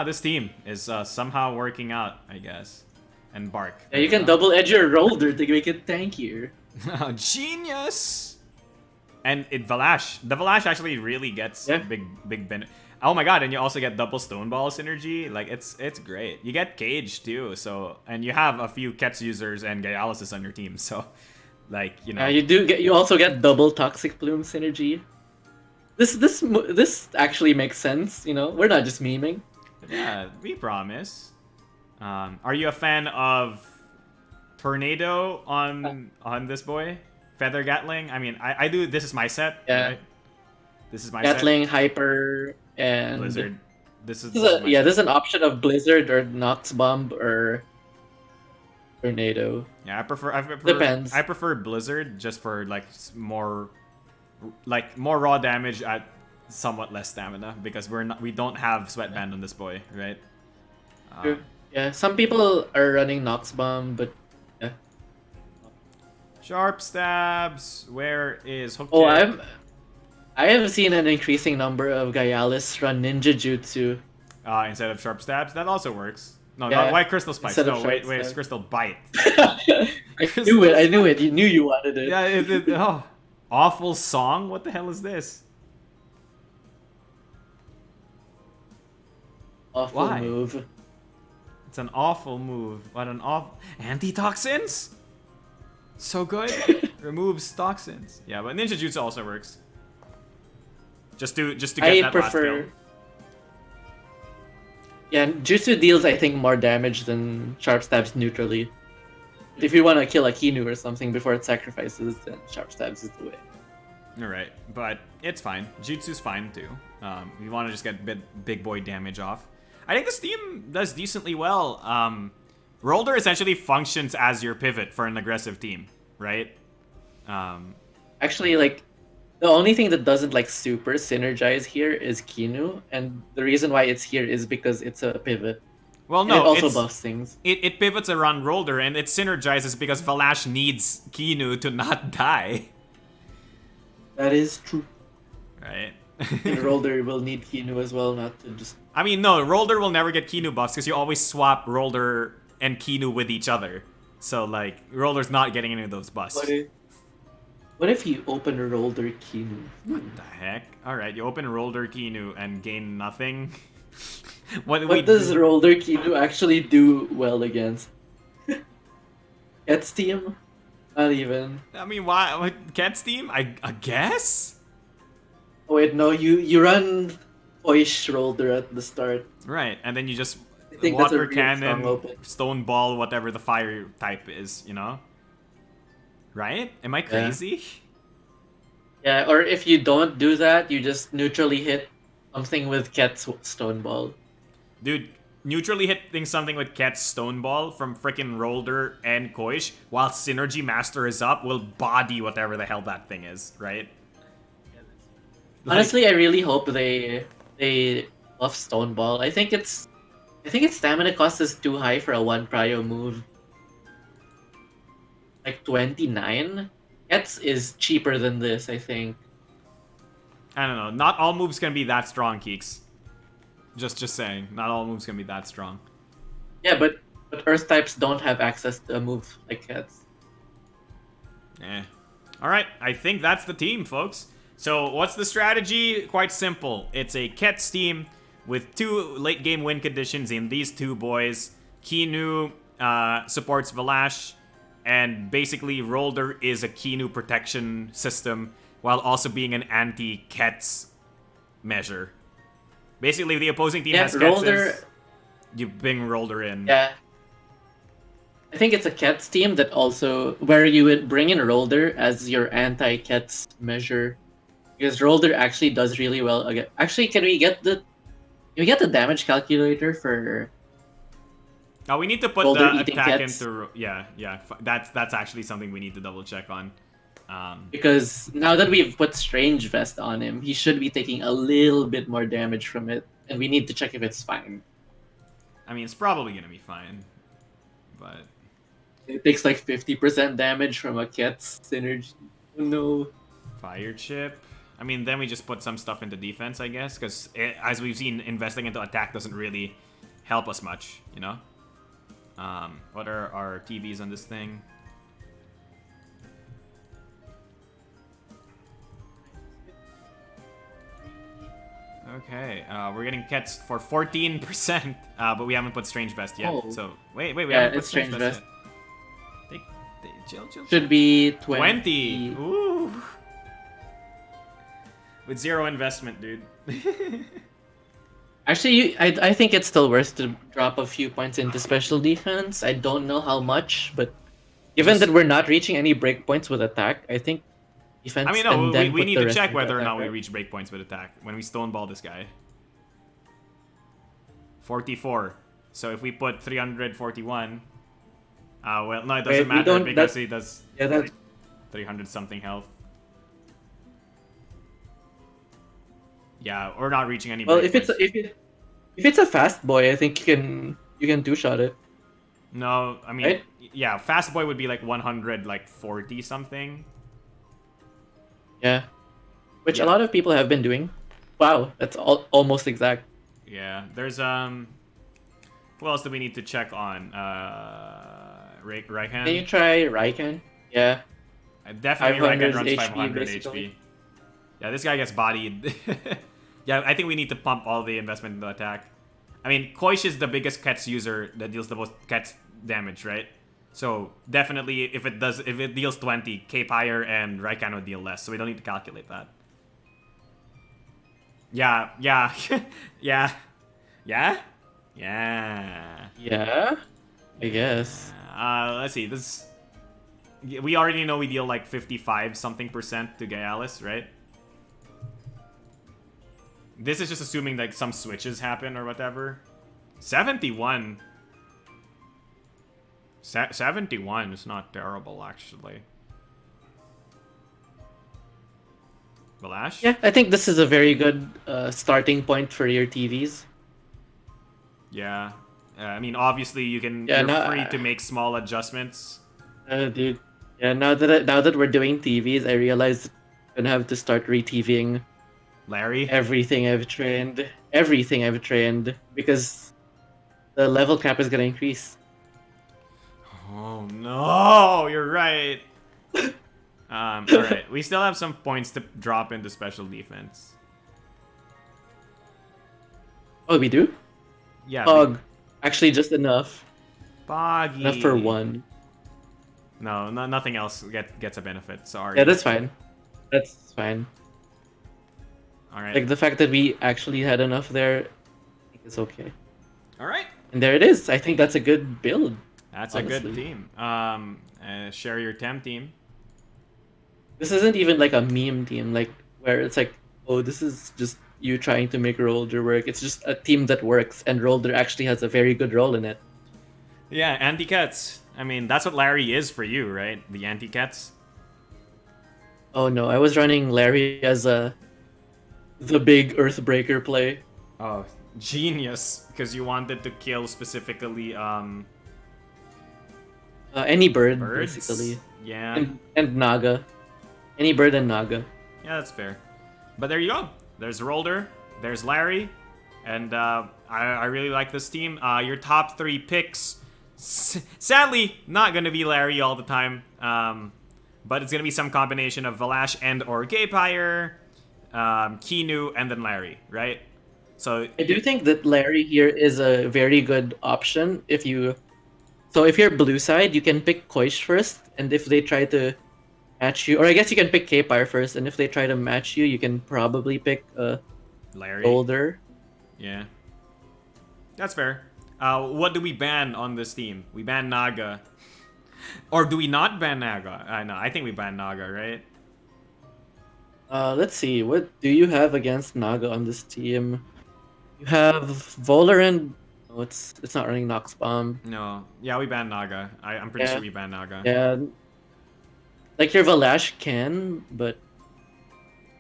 This team is somehow working out, I guess. And Bark. Yeah, you can double edge your Rhoulder to make it tankier. Genius! And the Valash actually really gets Yeah. big benefit. Oh my god, and you also get double Stoneball synergy. Like, it's great. You get Cage too, so... And you have a few Kets users and Gaialysis on your team, so... Like, you know... You also get double Toxic Plume synergy. This actually makes sense, you know? We're not just memeing. Yeah, we promise. Are you a fan of Tornado on this boy? Feather Gatling? I mean, I do... This is my set, Yeah. right? This is my Gatling, Hyper, and... Blizzard. This is there's an option of Blizzard or Nox Bomb or Tornado. Yeah, I prefer Depends. I prefer Blizzard just for like more raw damage at somewhat less stamina because we don't have Sweatband on this boy, right? True. Yeah, some people are running Nox Bomb, but yeah. Sharp Stabs. Where is Hook? Oh, I have seen an increasing number of Gaialis run Ninja Jutsu. Instead of Sharp Stabs, that also works. No, Yeah, not why Crystal Spikes. instead of No, Sharp wait, it's Stabs. Crystal Bite. I knew it. You knew you wanted it. Yeah, oh, awful song. What the hell is this? Awful Why? move. It's an awful move. What an awful antitoxins. So good. Removes toxins. Yeah, but Ninja Jutsu also works. Just to get that last kill. Yeah, Jutsu deals I think more damage than Sharp Stabs neutrally. If you want to kill a Kinu or something before it sacrifices, then Sharp Stabs is the way. Alright, but it's fine. Jutsu's fine too. You want to just get big boy damage off. I think this team does decently well. Rhoulder essentially functions as your pivot for an aggressive team, right? Actually, like, the only thing that doesn't like super synergize here is Kinu, and the reason why it's here is because it's a pivot. Well, And it no, also buffs things. it pivots around Rhoulder and it synergizes because Valash needs Kinu to not die. That is true. Right? And Rhoulder will need Kinu as well, not to just... I mean, no, Rhoulder will never get Kinu buffs because you always swap Rhoulder and Kinu with each other. So, like, Rhoulder's not getting any of those buffs. What if you open a Rhoulder Kinu? What the heck? Alright, you open Rhoulder Kinu and gain nothing? What does Rhoulder Kinu actually do well against? Ket's team? Not even. I mean, why? What, Ket's team? I guess? Oh wait, no, you run Hoish Rhoulder at the start. Right, and then you just I think that's a water really strong cannon, open. stone ball, whatever the fire type is, you know? Right? Am I crazy? Yeah, or if you don't do that, you just neutrally hit something with Ket's stone ball. Dude, neutrally hitting something with Ket's stone ball from freaking Rhoulder and Koish while Synergy Master is up will body whatever the hell that thing is, right? Honestly, I really hope they buff stone ball. I think its stamina cost is too high for a one prio move. Like 29? Ket's is cheaper than this, I think. I don't know. Not all moves can be that strong, Keeks. Just saying. Not all moves can be that strong. Yeah, but Earth types don't have access to a move like Ket's. Alright, I think that's the team, folks. So, what's the strategy? Quite simple. It's a Ket's team with 2 late game win conditions in these 2 boys. Kinu supports Valash, and basically Rhoulder is a Kinu protection system while also being an anti-Ket's measure. Basically, if the opposing team has Ket's, you bring Rhoulder in. Yeah. I think it's a Ket's team that also, where you would bring in Rhoulder as your anti-Ket's measure. Because Rhoulder actually does really well again. Actually, can we get the damage calculator for... Oh, we need to put Rhoulder the eating attack Ket's? into... Yeah. That's actually something we need to double check on. Because now that we've put Strange Vest on him, he should be taking a little bit more damage from it. And we need to check if it's fine. I mean, it's probably gonna be fine. But... It takes like 50% damage from a Ket's synergy. Oh no. Fire chip. I mean, then we just put some stuff into defense, I guess. Because as we've seen, investing into attack doesn't really help us much, you know? What are our TVs on this thing? Okay, we're getting Kets for 14%, but we haven't put Strange Vest yet. Oh. So, wait, we Yeah, haven't put it's Strange Strange Vest yet. Chill. Should be 20! Ooh! With 0 investment, dude. Actually, I think it's still worth to drop a few points into special defense. I don't know how much, but given that we're not reaching any breakpoints with attack, I think defense. I mean, and no, then we put need the to rest check into whether or attack, not we right? reach breakpoints with attack when we stoneball this guy. 44. So if we put 341, well, no, it doesn't matter because he does 300 something health. Yeah, we're not reaching any. Well, if it's a fast boy, I think you can two shot it. No, I mean, Right? yeah, fast boy would be like 100, like 40 something. Yeah, which a lot of people have been doing. Wow, that's almost exact. Yeah, there's who else do we need to check on? Raikan? Can you try Raikan? Yeah. Definitely 500 Raikan runs HP 500 basically. HP. Yeah, this guy gets bodied. Yeah, I think we need to pump all the investment into attack. I mean, Koish is the biggest Kets user that deals the most Kets damage, right? So definitely, if it deals 20, K-Pyre and Raikan would deal less, so we don't need to calculate that. Yeah. Yeah. I guess. Let's see. We already know we deal like 55 something percent to Gaialis, right? This is just assuming like some switches happen or whatever. 71. 71 is not terrible, actually. Valash? Yeah, I think this is a very good starting point for your TVs. Yeah. I mean, obviously, you're Yeah, free to make small adjustments. dude. Yeah, now that we're doing TVs, I realize I'm gonna have to start re-TVing Larry? everything I've trained, because the level cap is gonna increase. Oh no, you're right. Alright, we still have some points to drop into special defense. Oh, we do? Yeah, Pog. Actually, just enough. Boggy. Enough for one. No, nothing else gets a benefit. Sorry. Yeah, that's fine. That's fine. All right. Like, the fact that we actually had enough there, I think is okay. All right. And there it is. I think that's a good build. That's honestly. a good team. Share your temp team. This isn't even like a meme team, like where it's like, oh, this is just you trying to make Rhoulder work. It's just a team that works, and Rhoulder actually has a very good role in it. Yeah, anti-cats. I mean, that's what Larry is for you, right? The anti-cats. Oh no, I was running Larry as the big Earthbreaker play. Oh, genius! Because you wanted to kill specifically Any bird, birds. basically. Yeah. And Naga. Any bird and Naga. Yeah, that's fair. But there you go. There's Rhoulder. There's Larry. And I really like this team. Your top 3 picks, sadly, not going to be Larry all the time. But it's going to be some combination of Valash and or Gaypire, Kinu, and then Larry, right? So I do think that Larry here is a very good option if you... So if you're blue side, you can pick Koish first, and if they try to match you... Or I guess you can pick Gaypire first, and if they try to match you, you can probably pick Larry. Rhoulder. Yeah. That's fair. What do we ban on this team? We ban Naga. Or do we not ban Naga? No, I think we ban Naga, right? Let's see. What do you have against Naga on this team? You have Volar and... Oh, it's not running Nox Bomb. No. Yeah, we ban Naga. I'm pretty sure we ban Naga. Yeah. Like your Valash can, but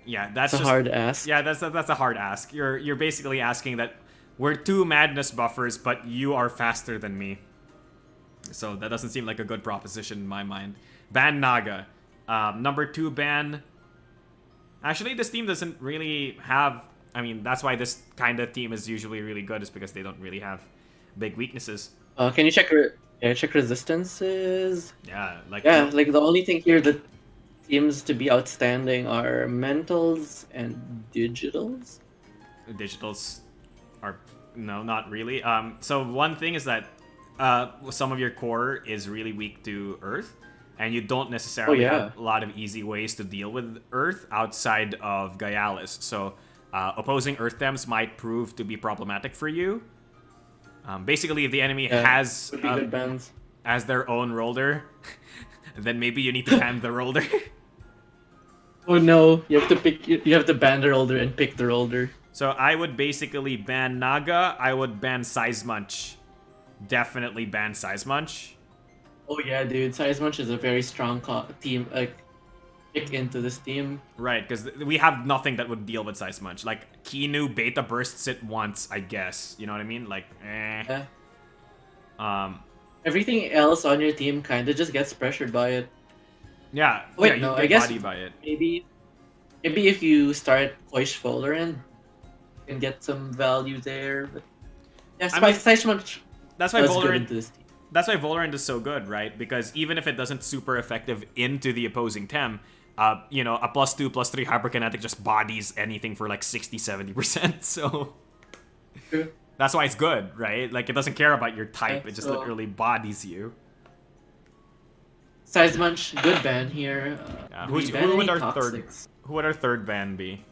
Yeah, that's it's a just hard ask. Yeah, that's a hard ask. You're basically asking that we're 2 madness buffers, but you are faster than me. So that doesn't seem like a good proposition in my mind. Ban Naga. Number 2 ban. Actually, this team doesn't really have. I mean, that's why this kind of team is usually really good, is because they don't really have big weaknesses. Can you check check resistances? Yeah, like Like the only thing here that seems to be outstanding are mentals and digitals. digitals are no, not really. So one thing is that some of your core is really weak to Earth, and you don't necessarily have a lot of easy ways to deal with Earth outside of Gaialis. So opposing Earth Thems might prove to be problematic for you. Basically, if the enemy has their own Rhoulder, then maybe you need to ban the Rhoulder. Oh no, you have to pick. You have to ban the Rhoulder and pick the Rhoulder. So I would basically ban Naga. I would ban Size Munch. Definitely ban Size Munch. Oh yeah, dude, Size Munch is a very strong team. Like, pick into this team. Right, because we have nothing that would deal with Size Munch. Like, Kinu beta bursts it once, I guess. You know what I mean? Like, eh. Yeah. Everything else on your team kind of just gets pressured by it. Yeah. Wait, yeah, no, you I get guess bodied by it. maybe if you start Koish Volarand, you can get some value there. But yeah, Size Munch. That's why Volarand. That's why Volarand is so good, right? Because even if it doesn't super effective into the opposing tem, you know, a +2, +3 hyperkinetic just bodies anything for like 60-70%. So that's why it's good, right? Like, it doesn't care about your type; it just literally bodies you. Size Munch, good ban here. Who would our third ban be?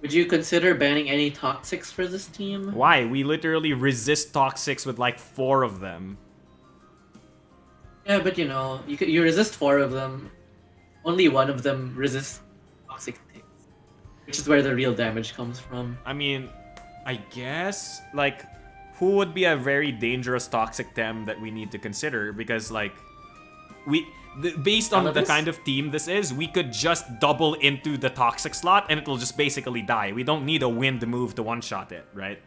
Would you consider banning any Toxics for this team? Why? We literally resist Toxics with like 4 of them. Yeah, but you know, you resist 4 of them. Only 1 of them resists Toxic things, which is where the real damage comes from. I mean, I guess, like, who would be a very dangerous toxic tem that we need to consider, because like based on the kind of team this is, we could just double into the toxic slot and it'll just basically die. We don't need a wind move to one-shot it, right?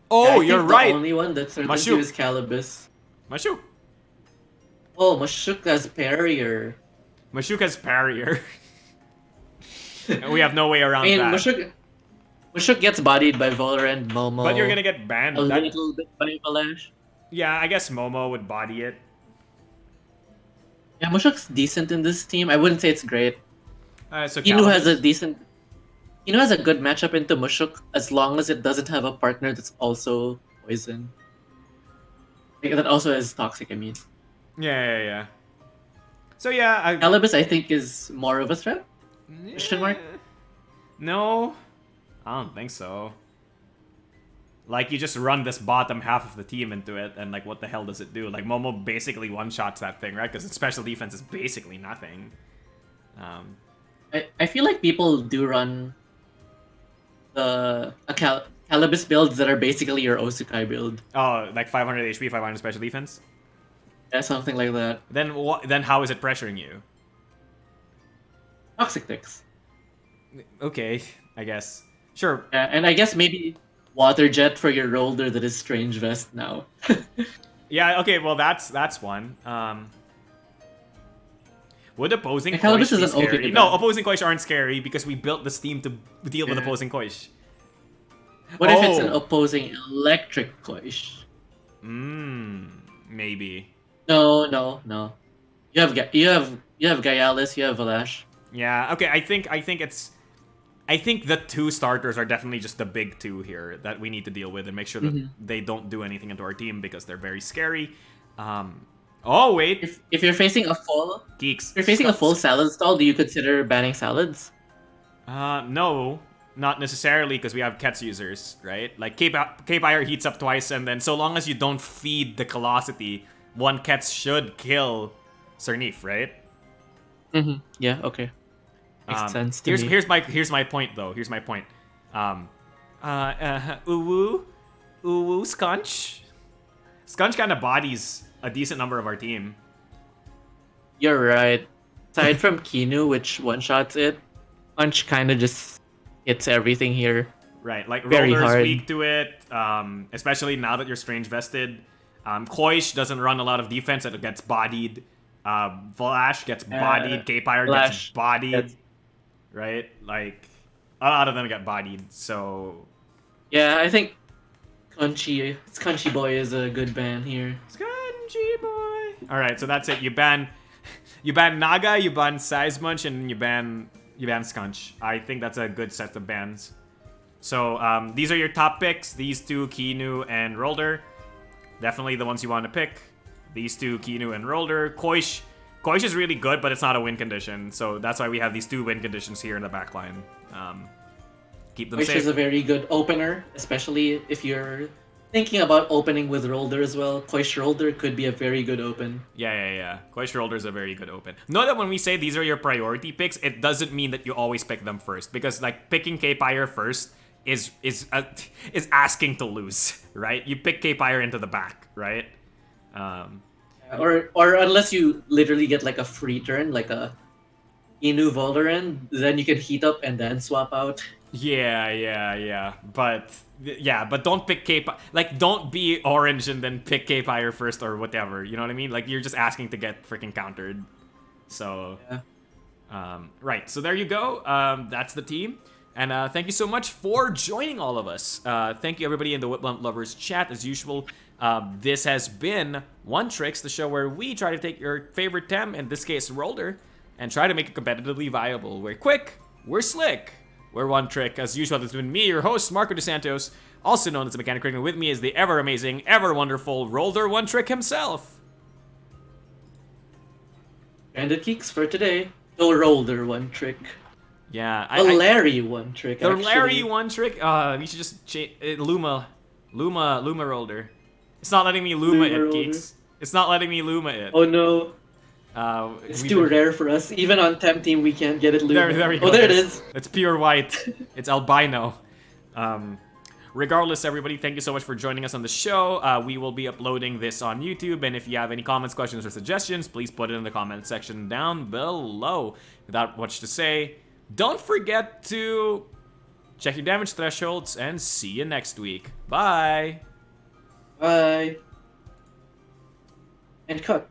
Oh, yeah, you're right. The only one that's certain Mashuk. to is Calibus. Mashuk. Oh, Mashuk has Parrier. Mashuk has Parrier. And we have no way around I mean, that. Mashuk gets bodied by Rhoulder and Momo. But you're gonna get banned. A little bit by Valash. Yeah, I guess Momo would body it. Yeah, Mashuk's decent in this team. I wouldn't say it's great. So Inu Calibus. has a decent. Inu has a good matchup into Mashuk as long as it doesn't have a partner that's also poison. Like, that also is toxic. I mean, Yeah. So yeah, Calibus I think is more of a threat. Question mark? No, I don't think so. Like, you just run this bottom half of the team into it, and like, what the hell does it do? Like, Momo basically one-shots that thing, right? Because its special defense is basically nothing. I feel like people do run the Calibus builds that are basically your Osukai build. Oh, like 500 HP, 500 special defense? Yeah, something like that. Then what? Then how is it pressuring you? Toxic ticks. Okay, I guess. Sure. Yeah, and I guess maybe Water Jet for your Rhoulder that is Strange Vest now. Yeah, okay, well that's one. Would opposing Yeah, Calibus Koish be is an okay scary? event. No, opposing Koish aren't scary because we built this team to deal with Yeah. opposing Koish. What if it's an Oh. opposing Electric Koish? Maybe. No. You have Gaialis, you have Valash. Yeah, okay, I think the two starters are definitely just the big two here that we need to deal with and make sure that they don't do anything into our team because they're very scary. Oh wait, If you're facing a full Geeks. if you're facing a full salad stall, do you consider banning salads? No, not necessarily because we have Kets users, right? Like K-Fire heats up twice, and then so long as you don't feed the Callosity, one Kets should kill Cernif, right? Yeah, okay. Makes sense to me. Here's my point though. Here's my point. Uwu Scunch. Scunch kind of bodies a decent number of our team. You're right. Aside from Kinu, which one-shots it, Punch kind of just hits everything here. Right, like Very Rhoulder's hard. weak to it, especially now that you're strange vested. Koish doesn't run a lot of defense, and it gets bodied. Vlash gets bodied. K-Pyre gets Vlash bodied. gets- Right, like a lot of them get bodied. So Yeah, I think Crunchy Boy is a good ban here. Scungy boy. All right, so that's it. You ban Naga, you ban Size Munch, and you ban Scunch. I think that's a good set of bans. So these are your top picks. These two, Kinu and Rhoulder. Definitely the ones you want to pick. These two, Kinu and Rhoulder. Koish is really good, but it's not a win condition. So that's why we have these two win conditions here in the back line. Keep them Which safe. is a very good opener, especially if you're thinking about opening with Rhoulder as well. Koish Rhoulder could be a very good open. Yeah. Koish Rhoulder is a very good open. Note that when we say these are your priority picks, it doesn't mean that you always pick them first. Because like picking K-Pyre first is asking to lose, right? You pick K-Pyre into the back, right? Or unless you literally get like a free turn, like a Inu Volderen, then you can heat up and then swap out. Yeah. But don't pick K-Pyre. Like, don't be orange and then pick K-Pyre first or whatever. You know what I mean? Like, you're just asking to get freaking countered. So, Yeah. right. So there you go. That's the team. And thank you so much for joining all of us. Thank you, everybody in the Wiplump Lovers chat, as usual. This has been 1Tricks, the show where we try to take your favorite tem, in this case, Rhoulder, and try to make it competitively viable. We're quick, we're slick, we're 1Trick. As usual, it's been me, your host, Marco DeSantos, also known as the Mechanicritic, and with me is the ever-amazing, ever-wonderful Rhoulder 1Trick himself. BanditKeeks for today. No Rhoulder 1Trick. Yeah, Larry 1Trick. the actually. Larry 1Trick. We should just Luma Rhoulder. It's not letting me Luma it, Rhoulder. Geeks. It's not letting me Luma it. Oh no. It's we've too been- rare for us. Even on Temp Team, we can't get it. There we go. Oh, there it is. It's pure white. It's albino. Regardless, everybody, thank you so much for joining us on the show. We will be uploading this on YouTube, and if you have any comments, questions, or suggestions, please put it in the comment section down below. Without much to say, don't forget to check your damage thresholds, and see you next week. Bye! Bye. And cut.